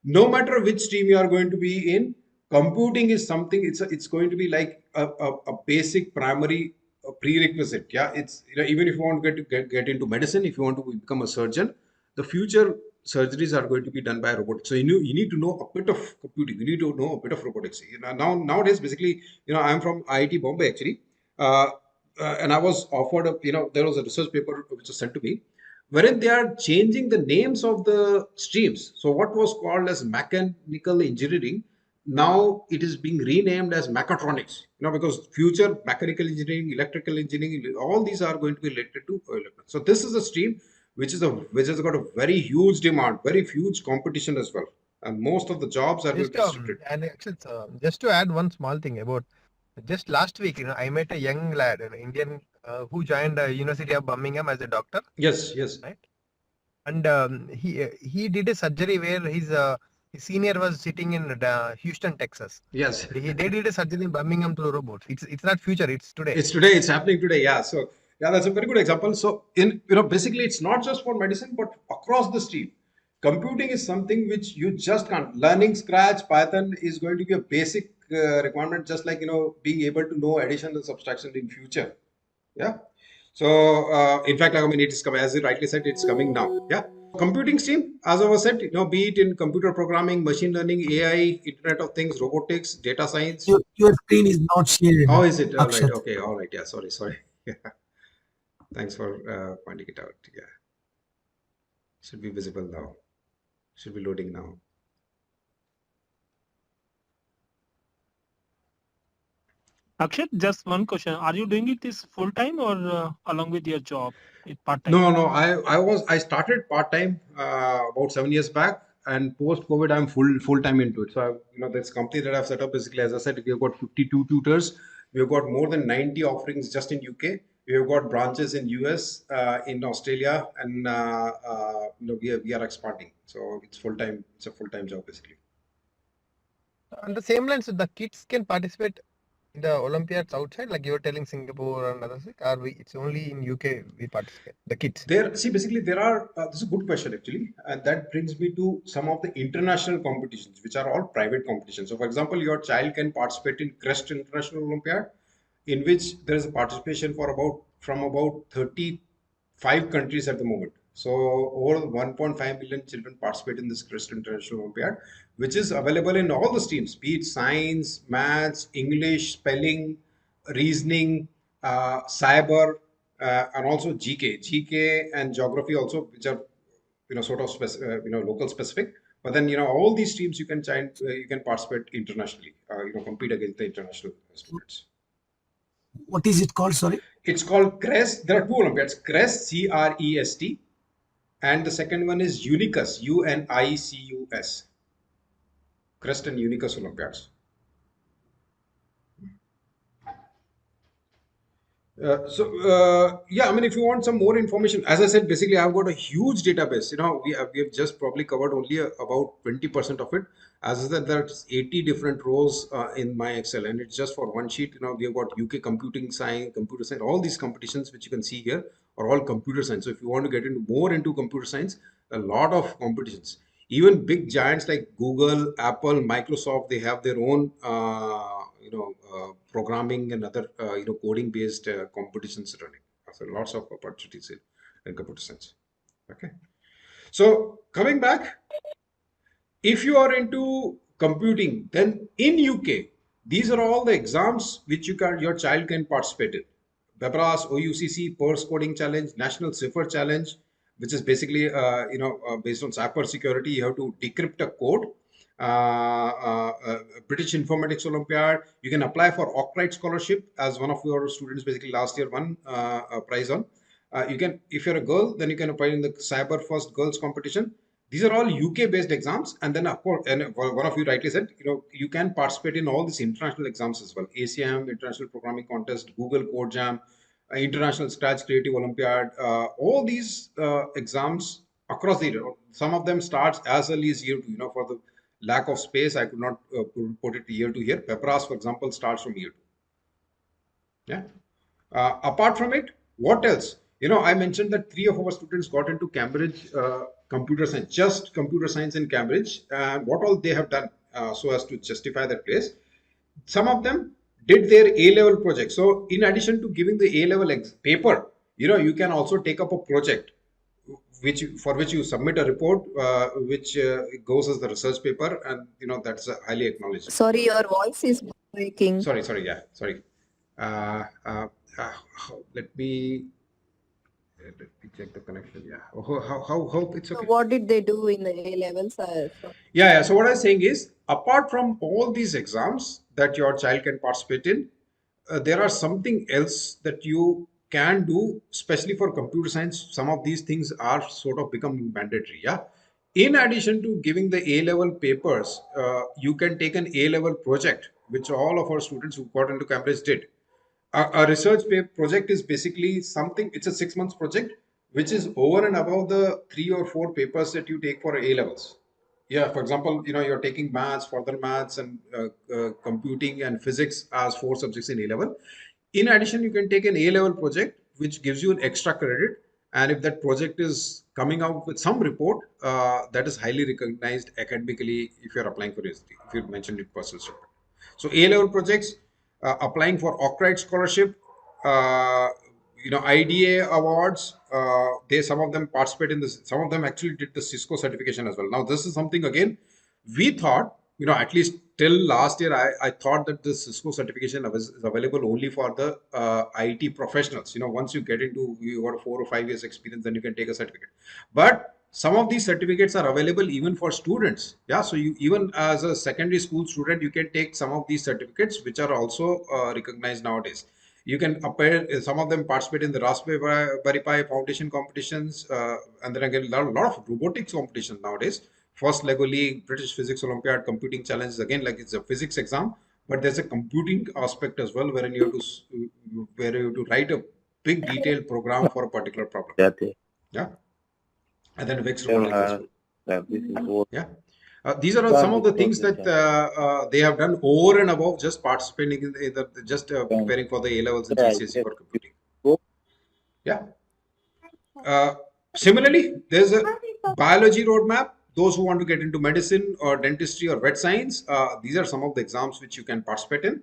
No matter which stream you are going to be in, computing is something. It's going to be like a basic primary prerequisite. Yeah, it's even if you want to get into medicine, if you want to become a surgeon, the future surgeries are going to be done by robotics. So you need to know a bit of computing. You need to know a bit of robotics. Nowadays, basically, I'm from IIT Bombay actually, and I was offered there was a research paper which was sent to me, wherein they are changing the names of the streams. So what was called as mechanical engineering, now it is being renamed as mechatronics. Because future mechanical engineering, electrical engineering, all these are going to be related to electronics. So this is a stream which has got a very huge demand, very huge competition as well, and most of the jobs are going to be restricted. And actually, just to add one small thing about just last week, I met a young lad, an Indian, who joined the University of Birmingham as a doctor. Yes. Right. And he did a surgery where his senior was sitting in Houston, Texas. Yes. They did a surgery in Birmingham through robots. It's not future. It's today. It's today. It's happening today. Yeah. So yeah, that's a very good example. So basically, it's not just for medicine, but across the stream. Computing is something which you just can't. Learning Scratch, Python is going to be a basic requirement, just like being able to know addition and subtraction in future. Yeah. So in fact, it is coming, as you rightly said, it's coming now. Yeah. Computing stream, as I was said, be it in computer programming, machine learning, AI, Internet of Things, robotics, data science. Your screen is not shared. Oh, is it? All right. Akshat. Okay. All right. Yeah. Sorry. Yeah. Thanks for pointing it out. Yeah. Should be visible now. Should be loading now. Akshat, just one question. Are you doing it this full time or along with your job, part time? No. I started part time about 7 years back, and post COVID, I'm full time into it. So this company that I've set up, basically, as I said, we've got 52 tutors. We've got more than 90 offerings just in UK. We've got branches in US, in Australia, and we are expanding. So it's full time. It's a full time job basically. On the same lines, the kids can participate in the Olympiads outside, like you were telling Singapore and others, or it's only in UK we participate, the kids? Basically there are, this is a good question actually, and that brings me to some of the international competitions, which are all private competitions. So for example, your child can participate in CREST International Olympiad, in which there is a participation from about 35 countries at the moment. So over 1.5 million children participate in this CREST International Olympiad, which is available in all the streams, be it science, maths, English, spelling, reasoning, cyber, and also GK and geography also, which are sort of local specific. But then all these streams you can participate internationally, compete against the international students. What is it called? Sorry. It's called CREST. There are two Olympiads: CREST, CREST, and the second one is UNICUS, UNICUS. CREST and UNICUS Olympiads. Yeah, I mean, if you want some more information, as I said, basically I've got a huge database. We have just probably covered only about 20% of it. As I said, there's 80 different rows in my Excel, and it's just for one sheet. We have got UK computing science, computer science, all these competitions which you can see here are all computer science. So if you want to get into more into computer science, a lot of competitions. Even big giants like Google, Apple, Microsoft, they have their own programming and other coding based competitions running. So lots of opportunities in computer science. Okay, so coming back, if you are into computing, then in UK, these are all the exams which your child can participate in. BEBRAS, OUCC, Perse Coding Challenge, National Cipher Challenge, which is basically based on cyber security. You have to decrypt a code. British Informatics Olympiad. You can apply for Ockright Scholarship, as one of your students basically last year won a prize on. You can, if you're a girl, then you can apply in the Cyber First Girls Competition. These are all UK based exams, and then of course, and one of you rightly said, you can participate in all these international exams as well. ACM, International Programming Contest, Google Code Jam, International Scratch Creative Olympiad, all these exams across the year. Some of them starts as early as year 2. For the lack of space, I could not put it year to year. BEBRAS, for example, starts from year 2. Yeah. Apart from it, what else? I mentioned that 3 of our students got into Cambridge computer science, just computer science in Cambridge, and what all they have done so as to justify that place. Some of them did their A-level project. So in addition to giving the A-level paper, you can also take up a project for which you submit a report, which goes as the research paper, and that's highly acknowledged. Sorry, your voice is breaking. Sorry, yeah, sorry. Let me check the connection. Yeah. How it's So okay. what did they do in the A levels? Yeah. So what I'm saying is, apart from all these exams that your child can participate in, there are something else that you can do, especially for computer science. Some of these things are sort of become mandatory. Yeah. In addition to giving the A-level papers, you can take an A-level project, which all of our students who got into Cambridge did. A research project is basically something, it's a 6 months project, which is over and above the 3 or 4 papers that you take for A levels. Yeah, for example, you're taking maths, further maths, and computing and physics as 4 subjects in A level. In addition, you can take an A level project, which gives you an extra credit. And if that project is coming out with some report that is highly recognized academically, if you're applying for it, if you mentioned it personal statement. So A level projects, applying for Ockright Scholarship, IDA awards. Some of them participate in this. Some of them actually did the Cisco certification as well. Now, this is something again we thought, at least till last year, I thought that the Cisco certification is available only for the IT professionals. Once you get into, you got a 4 or 5 years experience, then you can take a certificate. But some of these certificates are available even for students. Yeah, so you, even as a secondary school student, you can take some of these certificates, which are also recognized nowadays. You can appear, some of them participate in the Raspberry Pi Foundation competitions, and then again, a lot of robotics competitions nowadays. First Lego League, British Physics Olympiad, Computing Challenge, again, like it's a physics exam, but there's a computing aspect as well, wherein you have to write a big detailed program for a particular problem. Yeah. And then Vex robotics as well. Yeah. These are some of the things that they have done over and above just participating in just preparing for the A levels and GCSE for computing. Yeah. Similarly, there's a biology roadmap. Those who want to get into medicine or dentistry or vet science, these are some of the exams which you can participate in.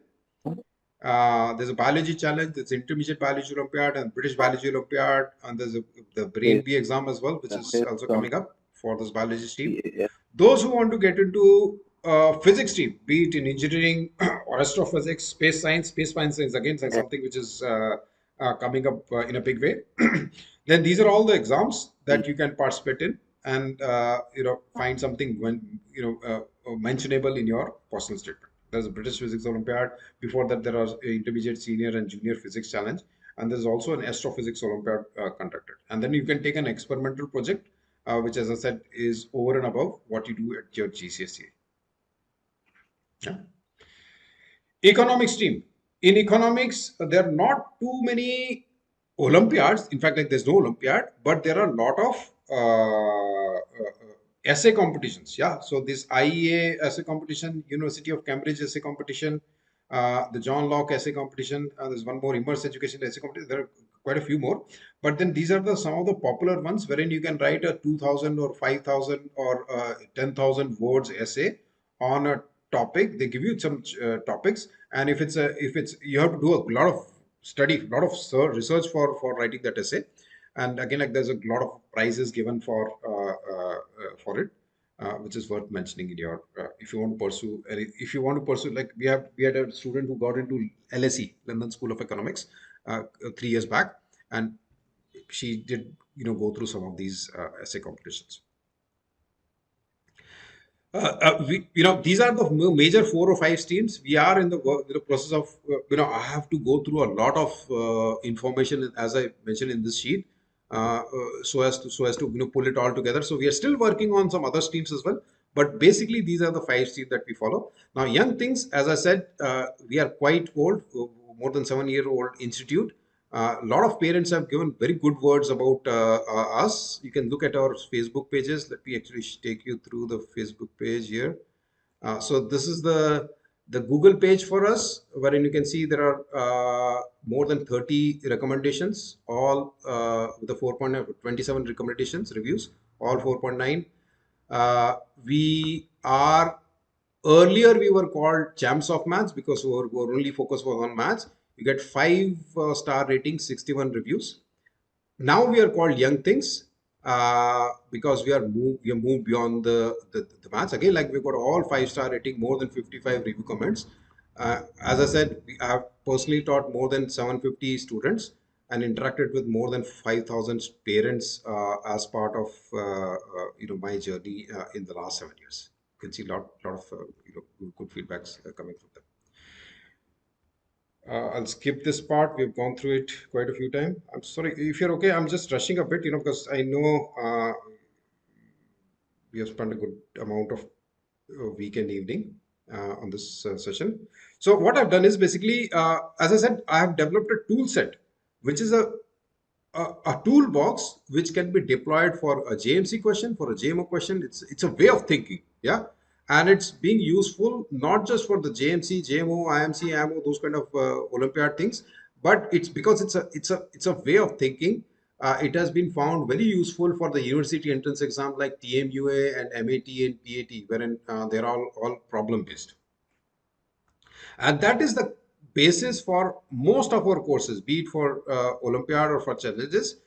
There's a biology challenge, there's intermediate biology Olympiad and British biology Olympiad, and there's the brain B exam as well, which is also coming up for this biology stream. Those who want to get into physics stream, be it in engineering or astrophysics, space science again, something which is coming up in a big way. Then these are all the exams that you can participate in, and find something mentionable in your personal statement. There's a British Physics Olympiad. Before that, there are intermediate, senior, and junior physics challenge, and there's also an astrophysics Olympiad conducted. And then you can take an experimental project, which, as I said, is over and above what you do at your GCSE. Yeah. Economic stream. in economics, there are not too many Olympiads. In fact, like there's no Olympiad, but there are a lot of essay competitions. Yeah. So this IEA essay competition, University of Cambridge essay competition, the John Locke essay competition. There's one more immerse education essay competition. There are quite a few more, but then these are some of the popular ones wherein you can write a 2,000 or 5,000 or 10,000 words essay on a topic. They give you some topics, and if it's you have to do a lot of study, a lot of research for writing that essay. And again, like there's a lot of prizes given for it, which is worth mentioning in your if you want to pursue if you want to pursue, like we had a student who got into LSE, London School of Economics, 3 years back, and she did go through some of these essay competitions. These are the major 4 or 5 streams. We are in the process of, I have to go through a lot of information, as I mentioned in this sheet, so as to pull it all together. So we are still working on some other streams as well. But basically, these are the 5 streams that we follow. Now, Young Things, as I said, we are quite old, more than 7-year-old institute. A lot of parents have given very good words about us. You can look at our Facebook pages. Let me actually take you through the Facebook page here. So this is the Google page for us, wherein you can see there are more than 30 recommendations, all with the 4.27 recommendations, reviews, all 4.9. Earlier we were called Champs of Maths because we were only focused on maths. You get 5-star rating, 61 reviews. Now we are called Young Things because we moved beyond the maths. Again, like we've got all 5-star rating, more than 55 review comments. As I said, I have personally taught more than 750 students and interacted with more than 5,000 parents as part of my journey in the last 7 years. You can see a lot of good feedbacks coming from them. I'll skip this part. We've gone through it quite a few times. I'm sorry if you're okay. I'm just rushing a bit, because I know we have spent a good amount of weekend evening on this session. So what I've done is basically, as I said, I have developed a tool set, which is a toolbox which can be deployed for a JMC question, for a JMO question. It's a way of thinking, yeah. And it's being useful not just for the JMC, JMO, IMC, AMO, those kind of Olympiad things, but it's because it's a way of thinking. It has been found very useful for the university entrance exam like TMUA and MAT and PAT, wherein they're all problem based. And that is the basis for most of our courses, be it for Olympiad or for challenges.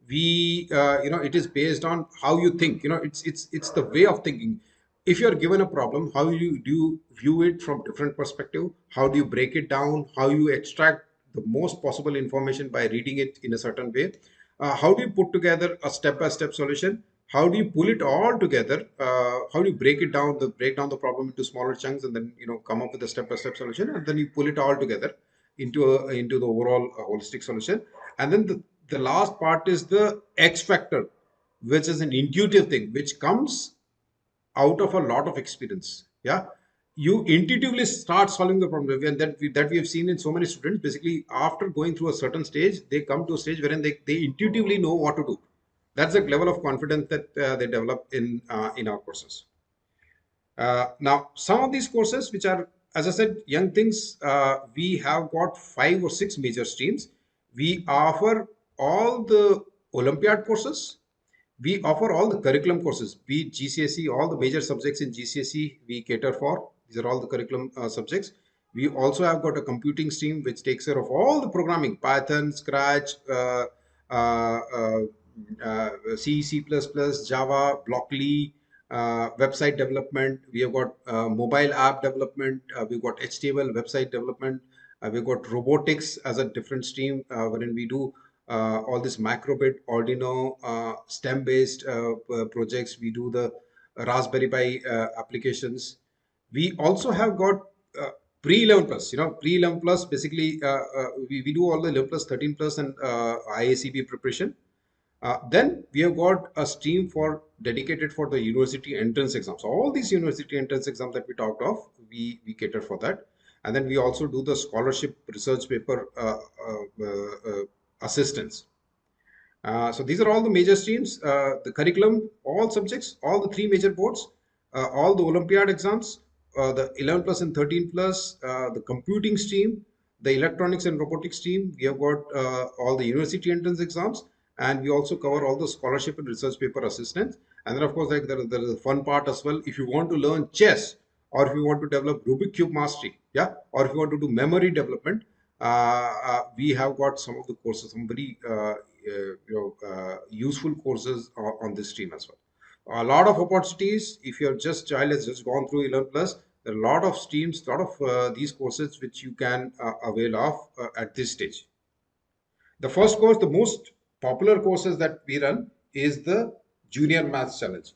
It is based on how you think. It's the way of thinking. If you're given a problem, how do you view it from different perspective? How do you break it down? How you extract the most possible information by reading it in a certain way? How do you put together a step-by-step solution? How do you pull it all together? How do you break down the problem into smaller chunks and then come up with a step-by-step solution, and then you pull it all together into the overall holistic solution. And then the last part is the X factor, which is an intuitive thing, which comes out of a lot of experience. Yeah, you intuitively start solving the problem, and that we have seen in so many students. Basically, after going through a certain stage, they come to a stage wherein they intuitively know what to do. That's the level of confidence that they develop in our courses. Now, some of these courses, which are, as I said, Young Things, we have got 5 or 6 major streams. We offer all the Olympiad courses. We offer all the curriculum courses, be it GCSE, all the major subjects in GCSE we cater for. These are all the curriculum subjects. We also have got a computing stream which takes care of all the programming, Python, Scratch, C, C++, Java, Blockly, website development. We have got mobile app development. We've got HTML website development. We've got robotics as a different stream wherein we do all this Macrobit, Arduino, STEM-based projects. We do the Raspberry Pi applications. We also have got pre-11 plus. Pre-11 plus, basically we do all the 11 plus, 13 plus and IACB preparation. Then we have got a stream dedicated for the university entrance exams. All these university entrance exams that we talked of, we cater for that. And then we also do the scholarship research paper assistance. So these are all the major streams, the curriculum, all subjects, all the three major boards, all the Olympiad exams, the 11 plus and 13 plus, the computing stream, the electronics and robotics stream. We have got all the university entrance exams, and we also cover all the scholarship and research paper assistance. And then of course, like there is a fun part as well. If you want to learn chess, or if you want to develop Rubik cube mastery, yeah, or if you want to do memory development, we have got some of the courses, some very useful courses on this stream as well. A lot of opportunities. If your child has just gone through 11 plus, there are a lot of streams, a lot of these courses which you can avail of at this stage. The first course, the most popular courses that we run is the Junior Maths Challenge.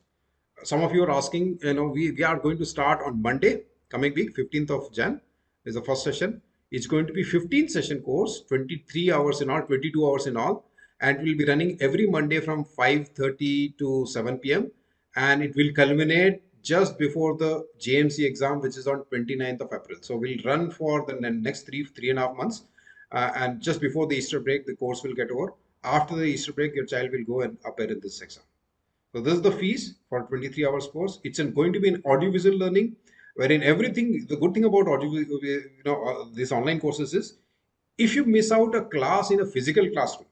Some of you are asking, we are going to start on Monday, coming week, 15th of Jan is the first session. It's going to be 15 session course, 23 hours in all, 22 hours in all, and we'll be running every Monday from 5:30 to 7 p.m. and it will culminate just before the JMC exam, which is on 29th of April. So we'll run for the next 3.5 months, and just before the Easter break, the course will get over. After the Easter break, your child will go and appear in this exam. So this is the fees for 23 hours course. It's going to be an audiovisual learning, wherein everything, the good thing about these online courses is, if you miss out a class in a physical classroom,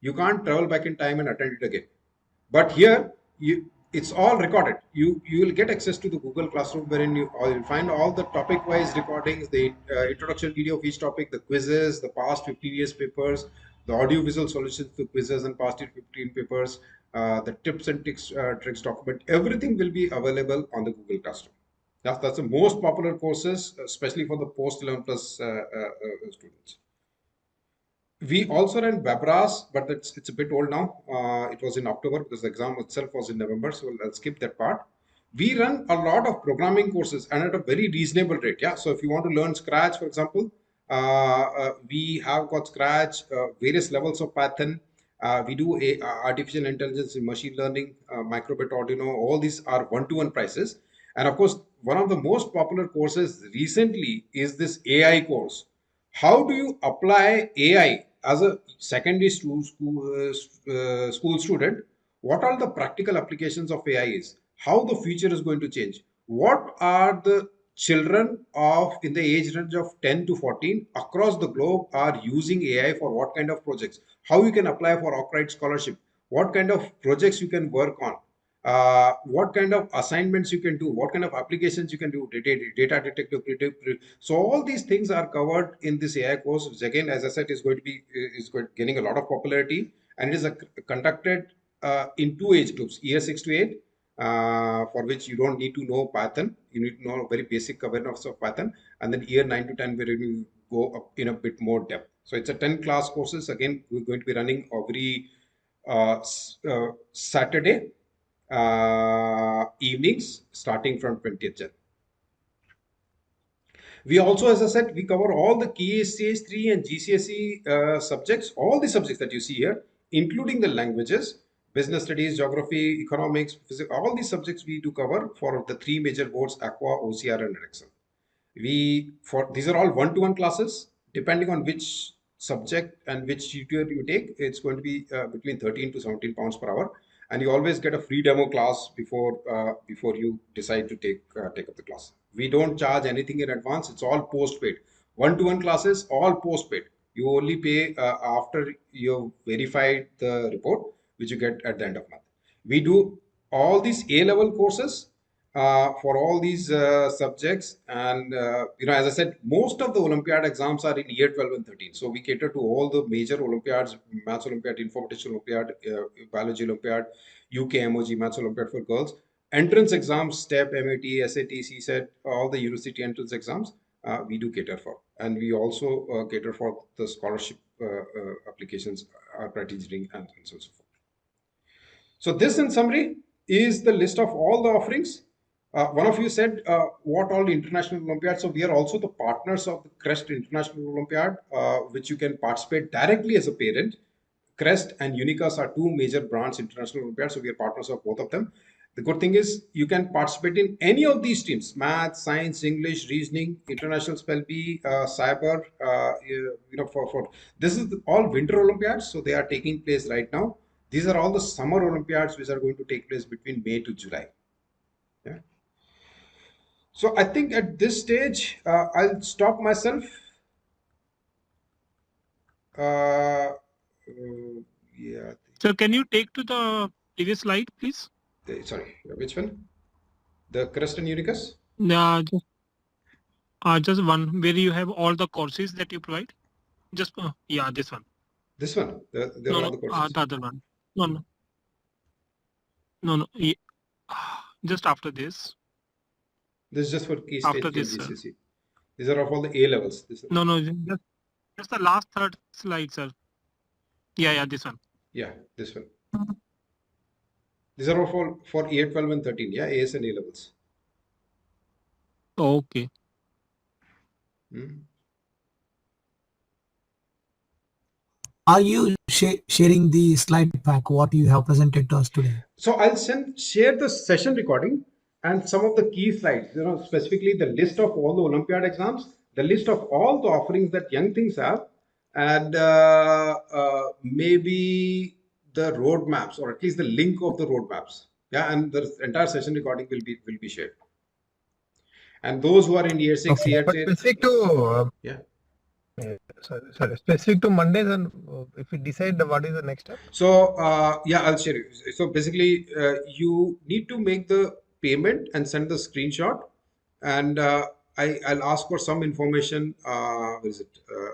you can't travel back in time and attend it again. But here, it's all recorded. You will get access to the Google Classroom, wherein you'll find all the topic-wise recordings, the introduction video of each topic, the quizzes, the past 15 years papers, the audiovisual solutions to quizzes and past 15 papers, the tips and tricks document. Everything will be available on the Google Classroom. That's the most popular courses, especially for the post 11 plus students. We also ran WebRAS, but it's a bit old now. It was in October because the exam itself was in November, so I'll skip that part. We run a lot of programming courses and at a very reasonable rate. Yeah, so if you want to learn Scratch, for example, we have got Scratch, various levels of Python. We do artificial intelligence and machine learning, microbit Arduino. All these are one-to-one prices. And of course, one of the most popular courses recently is this AI course. How do you apply AI as a secondary school student? What are the practical applications of AI is? How the future is going to change? What are the children in the age range of 10 to 14 across the globe are using AI for what kind of projects? How you can apply for Arkwright scholarship? What kind of projects you can work on? What kind of assignments you can do, what kind of applications you can do, data detective. So all these things are covered in this AI course, which again, as I said, is getting a lot of popularity, and it is conducted in 2 age groups, year 6 to 8, for which you don't need to know Python. You need to know very basic awareness of Python, and then year 9 to 10, where you go up in a bit more depth. So it's a 10 class courses. Again, we're going to be running every Saturday evenings starting from 20th Jan. We also, as I said, we cover all the key stage 3 and GCSE subjects, all the subjects that you see here, including the languages, business studies, geography, economics, physics, all these subjects we do cover for the 3 major boards, Aqua, OCR and Edexcel. These are all one-to-one classes. Depending on which subject and which tutor you take, it's going to be between 13 to 17 pounds per hour. And you always get a free demo class before you decide to take up the class. We don't charge anything in advance. It's all post-paid. One-to-one classes, all post-paid. You only pay after you've verified the report, which you get at the end of month. We do all these A-level courses for all these subjects. And, as I said, most of the Olympiad exams are in year 12 and 13. So we cater to all the major Olympiads, Maths Olympiad, Informatics Olympiad, Biology Olympiad, UK MOG, Maths Olympiad for girls. Entrance exams, STEP, MAT, SAT, CSET, all the university entrance exams, we do cater for. And we also cater for the scholarship applications, criteria, and so on and so forth. So this, in summary, is the list of all the offerings. One of you said what all international Olympiads. So we are also the partners of the CREST International Olympiad, which you can participate directly as a parent. CREST and UNICAS are 2 major brands international Olympiads. So we are partners of both of them. The good thing is you can participate in any of these streams: math, science, English, reasoning, international spell bee, cyber. For this is all winter Olympiads, so they are taking place right now. These are all the summer Olympiads which are going to take place between May to July. Yeah. So I think at this stage, I'll stop myself. Yeah. So can you take to the previous slide, please? Sorry, which one? The Crest and Unicus? Just one where you have all the courses that you provide. Just yeah, this one. This one. There No, are no, all the courses. the other one. No. Just after this. This is just for key stage After and this, sir. GCSE. These are of all the A levels. No, just the last third slide, sir. Yeah, this one. Yeah, this one. These are all for year 12 and 13. Yeah, AS and A levels. Okay. Are you sharing the slide pack, what you have presented to us today? So I'll share the session recording and some of the key slides, specifically the list of all the Olympiad exams, the list of all the offerings that young things have, and maybe the roadmaps, or at least the link of the roadmaps. Yeah, and the entire session recording will be shared. And those who are in year 6, Okay, year but 10, specific to sorry, specific to Mondays, and if we decide what is the next step. So yeah, I'll share you. So basically, you need to make the payment and send the screenshot, and I'll ask for some information. What is it?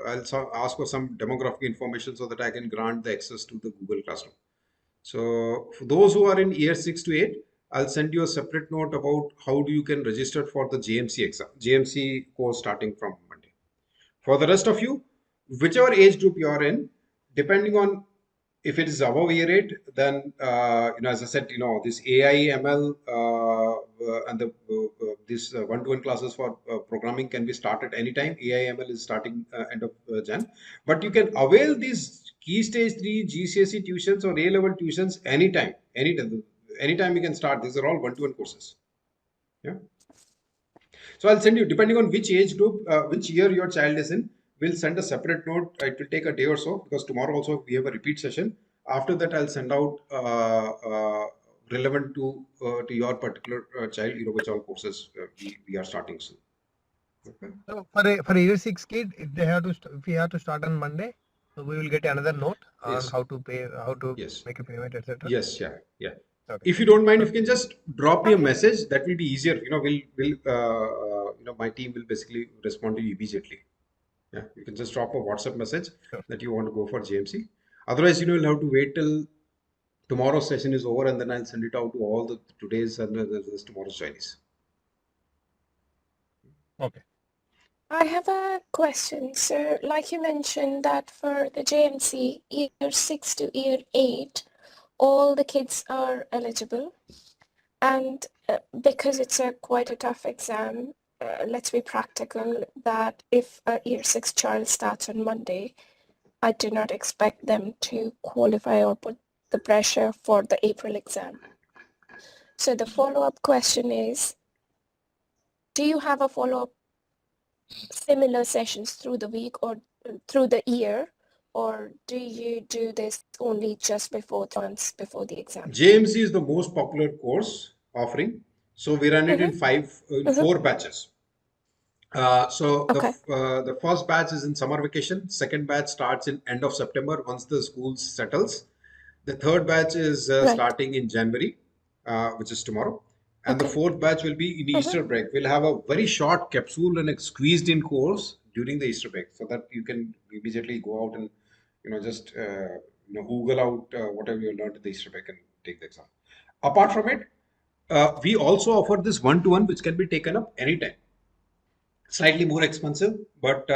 Ask for some demographic information so that I can grant the access to the Google Classroom. So for those who are in year 6 to 8, I'll send you a separate note about how you can register for the JMC exam, JMC course starting from Monday. For the rest of you, whichever age group you are in, depending on if it is above year 8, then as I said, this AI, ML, and this one-to-one classes for programming can be started anytime. AI, ML is starting end of Jan, but you can avail these key stage 3 GCSE tuitions or A-level tuitions anytime you can start. These are all one-to-one courses. Yeah. So I'll send you, depending on which age group, which year your child is in, we'll send a separate note. It will take a day or so, because tomorrow also we have a repeat session. After that, I'll send out relevant to your particular child, which all courses we are starting soon. Okay. So for a year 6 kid, if we have to start on Monday, so we will get another note on how to pay, how to make a payment, etc. Yes, yeah. Okay. If you don't mind, if you can just drop me a message, that will be easier. My team will basically respond to you immediately. Yeah, you can just drop a WhatsApp message that you want to go for JMC. Otherwise, you'll have to wait till tomorrow's session is over, and then I'll send it out to all the today's and tomorrow's Chinese. Okay. I have a question. So, like you mentioned that for the JMC, year 6 to year 8, all the kids are eligible, and because it's quite a tough exam, let's be practical, that if a year 6 child starts on Monday, I do not expect them to qualify or put the pressure for the April exam. So the follow-up question is, do you have a follow-up similar sessions through the week or through the year, or do you do this only just before the exam? JMC is the most popular course offering, so we run it in 4 batches. The first batch is in summer vacation. Second batch starts in end of September once the school settles. The third batch is starting in January, which is tomorrow. And the fourth batch will be in Easter break. We'll have a very short capsule and a squeezed in course during the Easter break, so that you can immediately go out and just Google out whatever you learned in the Easter break and take the exam. Apart from it, we also offer this one-to-one, which can be taken up anytime. Slightly more expensive, but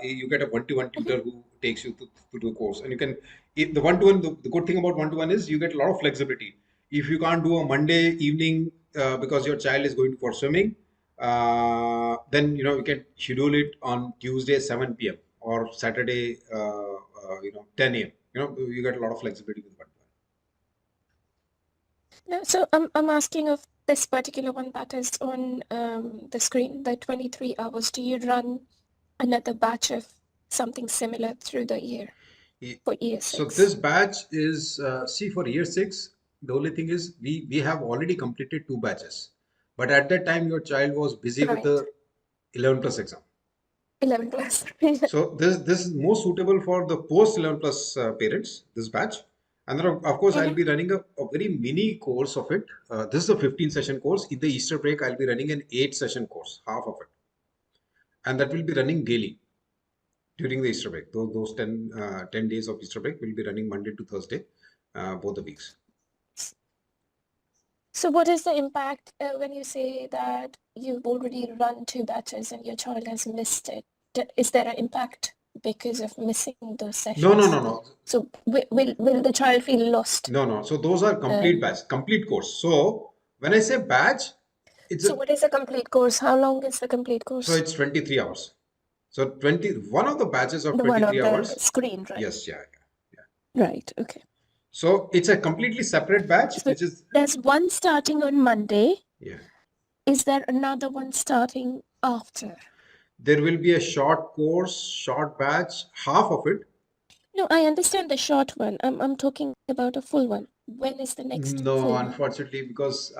you get a one-to-one tutor who takes you to the course. And you can, the one-to-one, the good thing about one-to-one is you get a lot of flexibility. If you can't do a Monday evening because your child is going for swimming, then you can schedule it on Tuesday 7 p.m. or Saturday 10 a.m. You get a lot of flexibility with one-to-one. No, so I'm asking of this particular one that is on the screen, the 23 hours. Do you run another batch of something similar through the year Ye- for year So 6? this batch is, see, for year 6, the only thing is we have already completed 2 batches. But at that time, your child was busy with Right. the 11 plus exam. 11 plus. So this is more suitable for the post 11 plus parents, this batch. And then of course I'll be running a very mini course of it. This is a 15 session course. In the Easter break, I'll be running an 8 session course, half of it. And that will be running daily during the Easter break. Those 10 days of Easter break will be running Monday to Thursday, both the weeks. So what is the impact when you say that you've already run 2 batches and your child has missed it? Is there an impact because of missing those sessions? No. So will the child feel lost? No. So those are complete batch, complete course. So when I say batch, So what is a complete course? How long is the complete course? So it's 23 hours. So one of the batches of The one 23 on the hours. screen, right? Yes, yeah. Right, okay. So it's a completely separate batch, So which is, there's one starting on Monday. yeah. Is there another one starting after? There will be a short course, short batch, half of it. No, I understand the short one. I'm talking about a full one. When is the next full No, one? unfortunately, because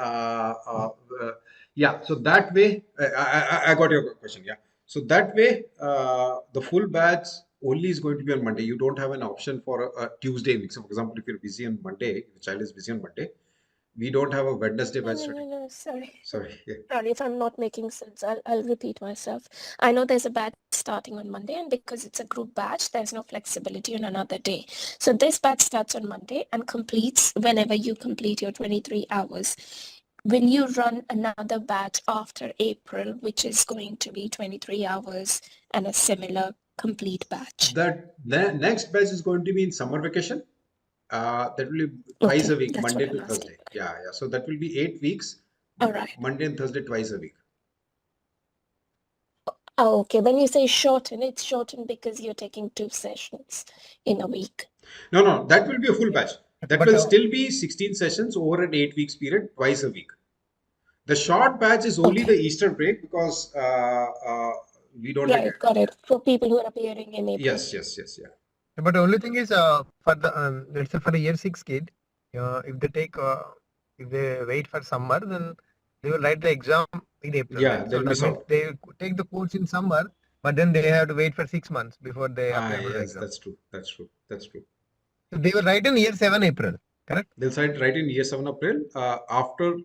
yeah. So that way, I got your question. Yeah. So that way, the full batch only is going to be on Monday. You don't have an option for a Tuesday week. So, for example, if you're busy on Monday, if the child is busy on Monday, we don't have a Wednesday batch. No, sorry. Sorry. Yeah. Sorry if I'm not making sense. I'll repeat myself. I know there's a batch starting on Monday, and because it's a group batch, there's no flexibility on another day. So this batch starts on Monday and completes whenever you complete your 23 hours. Will you run another batch after April, which is going to be 23 hours and a similar complete batch? That the next batch is going to be in summer vacation. That will be twice a week, that's Monday what to I'm asking. Thursday. Yeah. So that will be 8 weeks. All right. Monday and Thursday twice a week. Oh, okay. When you say shorten, it's shortened because you're taking 2 sessions in a week. No, that will be a full batch. That But, will still be 16 sessions over an 8 weeks period, twice a week. The short batch is only the Easter break because we don't. Right, got it. For people who are appearing in April. Yes, yeah. But the only thing is, for the let's say for a year 6 kid, if they wait for summer, then they will write the exam in April. Yeah, right? they'll So that miss means out. they take the course in summer, but then they have to wait for 6 months before they apply for the Yes, exam. that's true. So they will write in year 7 April, correct? They'll write in year 7 April after,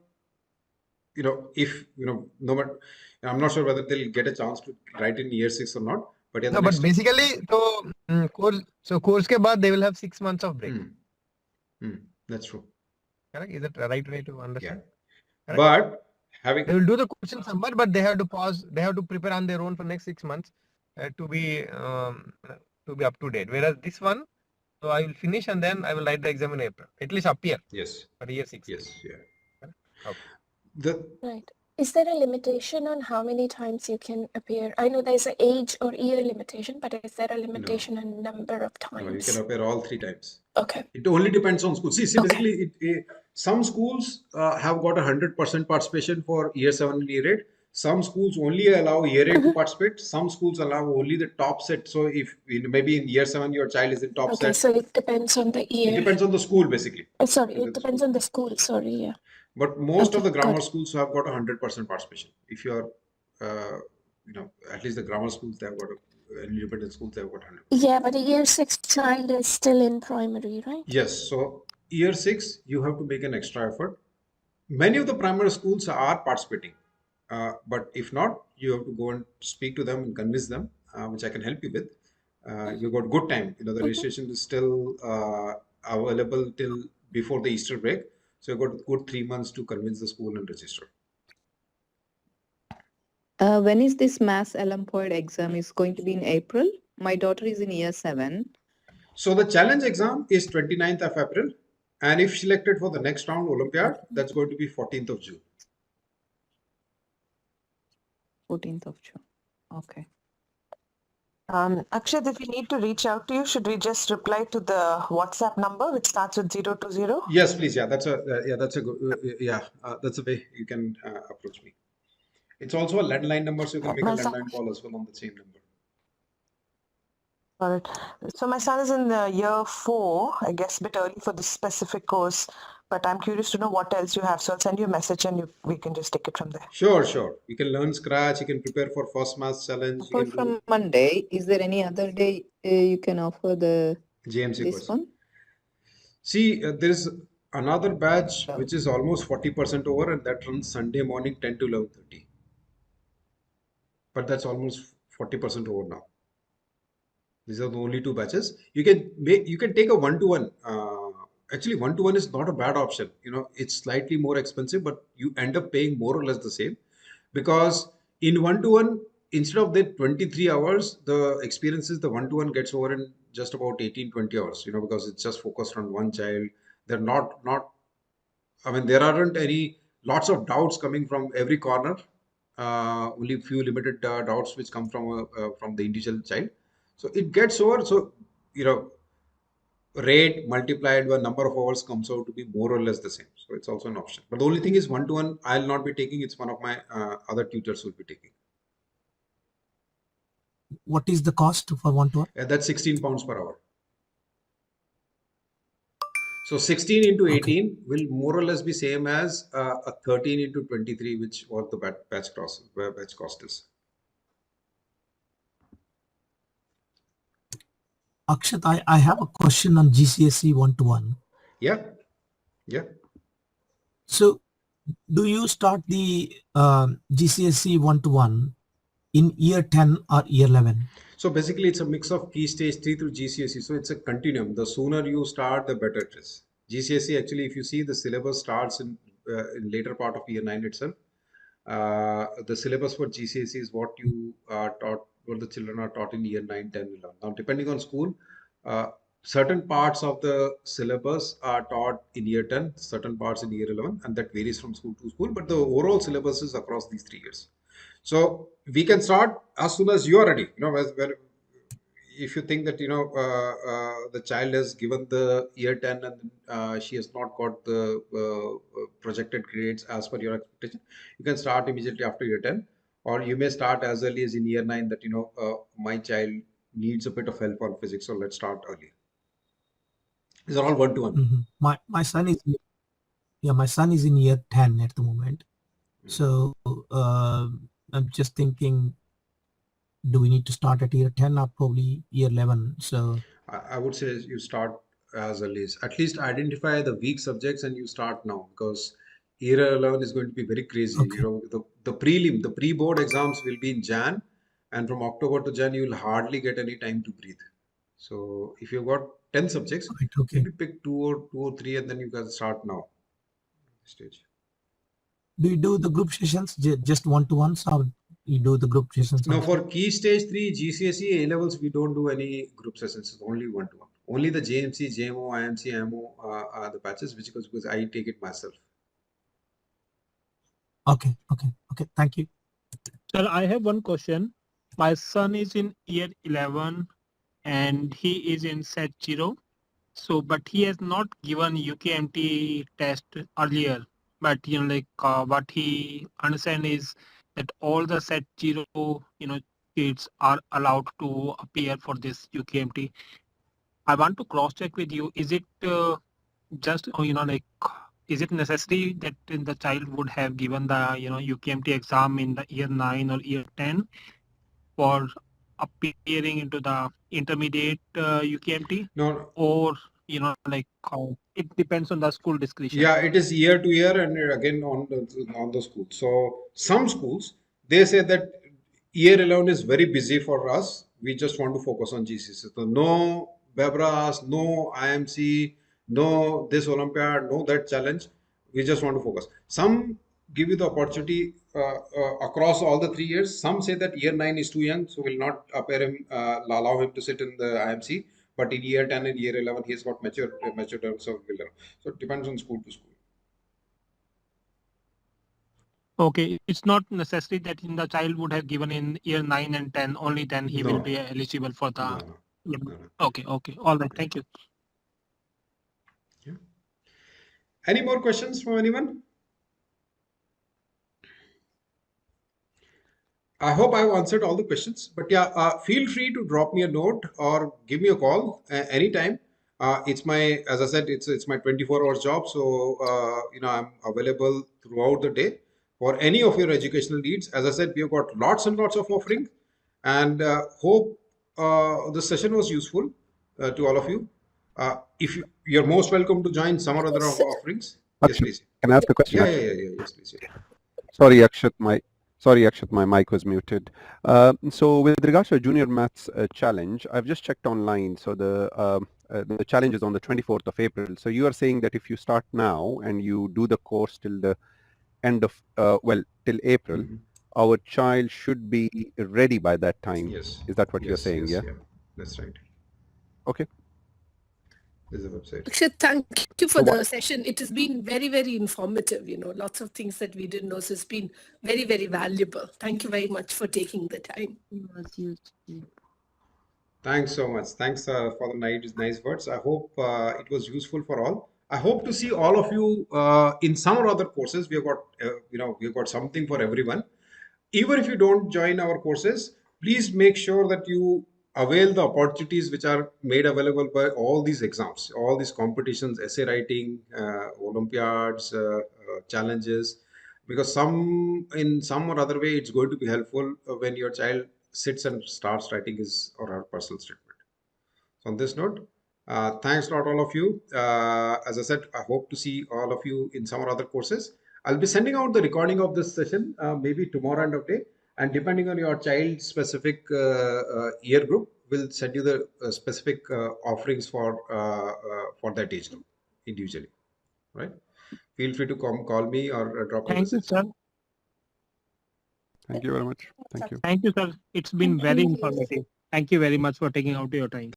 if, no matter, I'm not sure whether they'll get a chance to write in year 6 or not. But yeah, No, but basically, course के बाद they will have 6 months of break. That's true. Correct? Is that the right way to understand? Yeah. But having they will do the course in summer, but they have to pause. They have to prepare on their own for next 6 months to be up to date. Whereas this one, so I will finish and then I will write the exam in April. At least appear. Yes. For year 6. Yes. Yeah. Okay. Right. Is there a limitation on how many times you can appear? I know there's an age or year limitation, but is there a limitation on number of times? No, you can appear all 3 times. Okay. It only depends on school. See, basically, some schools have got 100% participation for year 7 and year 8. Some schools only allow year 8 to participate. Some schools allow only the top set. So if maybe in year 7 your child is in top set. So it depends on the year. It depends on the school basically. It depends on the school. Sorry, yeah. But most of the grammar schools have got 100% participation. If you are, at least the grammar schools, they have got independent schools, they have got 100%. Yeah, but a year 6 child is still in primary, right? Yes. So year 6, you have to make an extra effort. Many of the primary schools are participating. But if not, you have to go and speak to them and convince them, which I can help you with. You've got good time. The registration is still available till before the Easter break. So you've got good 3 months to convince the school and register. When is this mass Olympiad exam is going to be in April? My daughter is in year 7. So the challenge exam is 29th of April. And if selected for the next round Olympiad, that's going to be 14th of June. 14th of June. Okay. Akshat, if we need to reach out to you, should we just reply to the WhatsApp number which starts with 020? Yes, please. Yeah, that's a good that's a way you can approach me. It's also a landline number, so you can make a My son, landline call as well on the same number. got it. So my son is in year 4, I guess a bit early for this specific course, but I'm curious to know what else you have. So I'll send you a message and we can just take it from there. Sure, sure. You can learn Scratch. You can prepare for first math challenge. You Apart can do from Monday, is there any other day you can offer JMC this course. one? See, there is another batch which is almost 40% over, and that runs Sunday morning 10 to 11:30. But that's almost 40% over now. These are the only two batches. You can take a one-to-one. Actually, one-to-one is not a bad option. You know, it's slightly more expensive, but you end up paying more or less the same, because in one-to-one, instead of the 23 hours, the experiences the one-to-one gets over in just about 18-20 hours. You know, because it's just focused on one child. They're not. I mean, there aren't any lots of doubts coming from every corner. Only few limited doubts which come from the individual child. So it gets over. So, you know, rate multiplied by number of hours comes out to be more or less the same. So it's also an option. But the only thing is one-to-one, I'll not be taking. It's one of my other tutors will be taking. What is the cost for one-to-one? That's 16 pounds per hour. So 16 into 18 will more or less be same as a 13 into 23, which what the batch cost is. Akshat, I have a question on GCSE one-to-one. Yeah, yeah. So, do you start the GCSE one-to-one in year 10 or year 11? So basically, it's a mix of Key Stage 3 through GCSE. So it's a continuum. The sooner you start, the better it is. GCSE, actually, if you see, the syllabus starts in later part of year 9 itself. The syllabus for GCSE is what you are taught, what the children are taught in year 9, 10, 11. Now, depending on school, certain parts of the syllabus are taught in year 10, certain parts in year 11, and that varies from school to school. But the overall syllabus is across these 3 years. So we can start as soon as you are ready. You know, if you think that, you know, the child has given the year 10 and she has not got the projected grades as per your expectation, you can start immediately after year 10, or you may start as early as in year 9 that, you know, my child needs a bit of help on physics, so let's start early. These are all one-to-one. My son is my son is in year 10 at the moment. So I'm just thinking, do we need to start at year 10 or probably year 11? So I would say you start as early as, at least identify the weak subjects and you start now, because year 11 is going to be very crazy. You know, the prelim, the pre-board exams will be in Jan, and from October to Jan, you will hardly get any time to breathe. So if you've got 10 subjects, maybe pick two or three, and then you can start now. Stage. do you do the group sessions just one-to-ones, or you do the group sessions? No, also? for Key Stage 3, GCSE, A levels, we don't do any group sessions. It's only one-to-one. Only the JMC, JMO, IMC, MO are the batches, which because I take it myself. Okay. Thank you. Sir, I have one question. My son is in year 11 and he is in set 0. So, but he has not given UKMT test earlier. But, you know, like what he understand is that all the set 0, you know, kids are allowed to appear for this UKMT. I want to cross check with you. Is it just, you know, like, is it necessary that the child would have given the, you know, UKMT exam in the year 9 or year 10 for appearing into the intermediate UKMT? No. Or, you know, like it depends on the school discretion. Yeah, it is year to year, and again on the school. So some schools, they say that year 11 is very busy for us. We just want to focus on GCSE. So no Bebras, no IMC, no this Olympiad, no that challenge. We just want to focus. Some give you the opportunity across all the 3 years. Some say that year 9 is too young, so will not allow him to sit in the IMC. But in year 10 and year 11, he's got mature terms of will. So it depends on school to school. Okay, it's not necessary that the child would have given in year 9 and 10, only then he will No, be eligible for the. no, no, Yeah. no, no. Okay, okay. All right, thank you. Yeah. Any more questions from anyone? I hope I've answered all the questions. But yeah, feel free to drop me a note or give me a call anytime. It's my, as I said, it's my 24 hours job. So I'm available throughout the day for any of your educational needs. As I said, we have got lots and lots of offerings, and hope this session was useful to all of you. If you're most welcome to join some or other of our offerings. Yes, please. Can I ask a question? Yeah. Yes, please. Yeah. Sorry, Akshat, my mic was muted. So with regards to a junior maths challenge, I've just checked online. So the challenge is on the 24th of April. So you are saying that if you start now and you do the course till the end of, till April, our child should be ready by that time. Yes. Is that what you're saying? Yes, Yeah. That's right. Okay. This is the website. Akshat, thank you for So the session. It has been very, very informative. Lots of things that we didn't know. So it's been very, very valuable. Thank you very much for taking the time. Thanks so much. Thanks for the nice words. I hope it was useful for all. I hope to see all of you in some or other courses. We have got, we've got something for everyone. Even if you don't join our courses, please make sure that you avail the opportunities which are made available by all these exams, all these competitions, essay writing, Olympiads, challenges, because in some or other way, it's going to be helpful when your child sits and starts writing his or her personal statement. So on this note, thanks a lot, all of you. As I said, I hope to see all of you in some or other courses. I'll be sending out the recording of this session maybe tomorrow end of day, and depending on your child specific year group, we'll send you the specific offerings for that age group individually. Right? Feel free to call me or drop me a Thank you, message. sir. Thank you very much. Thank you. Thank you, sir. It's been very informative. Thank you very much for taking out your time.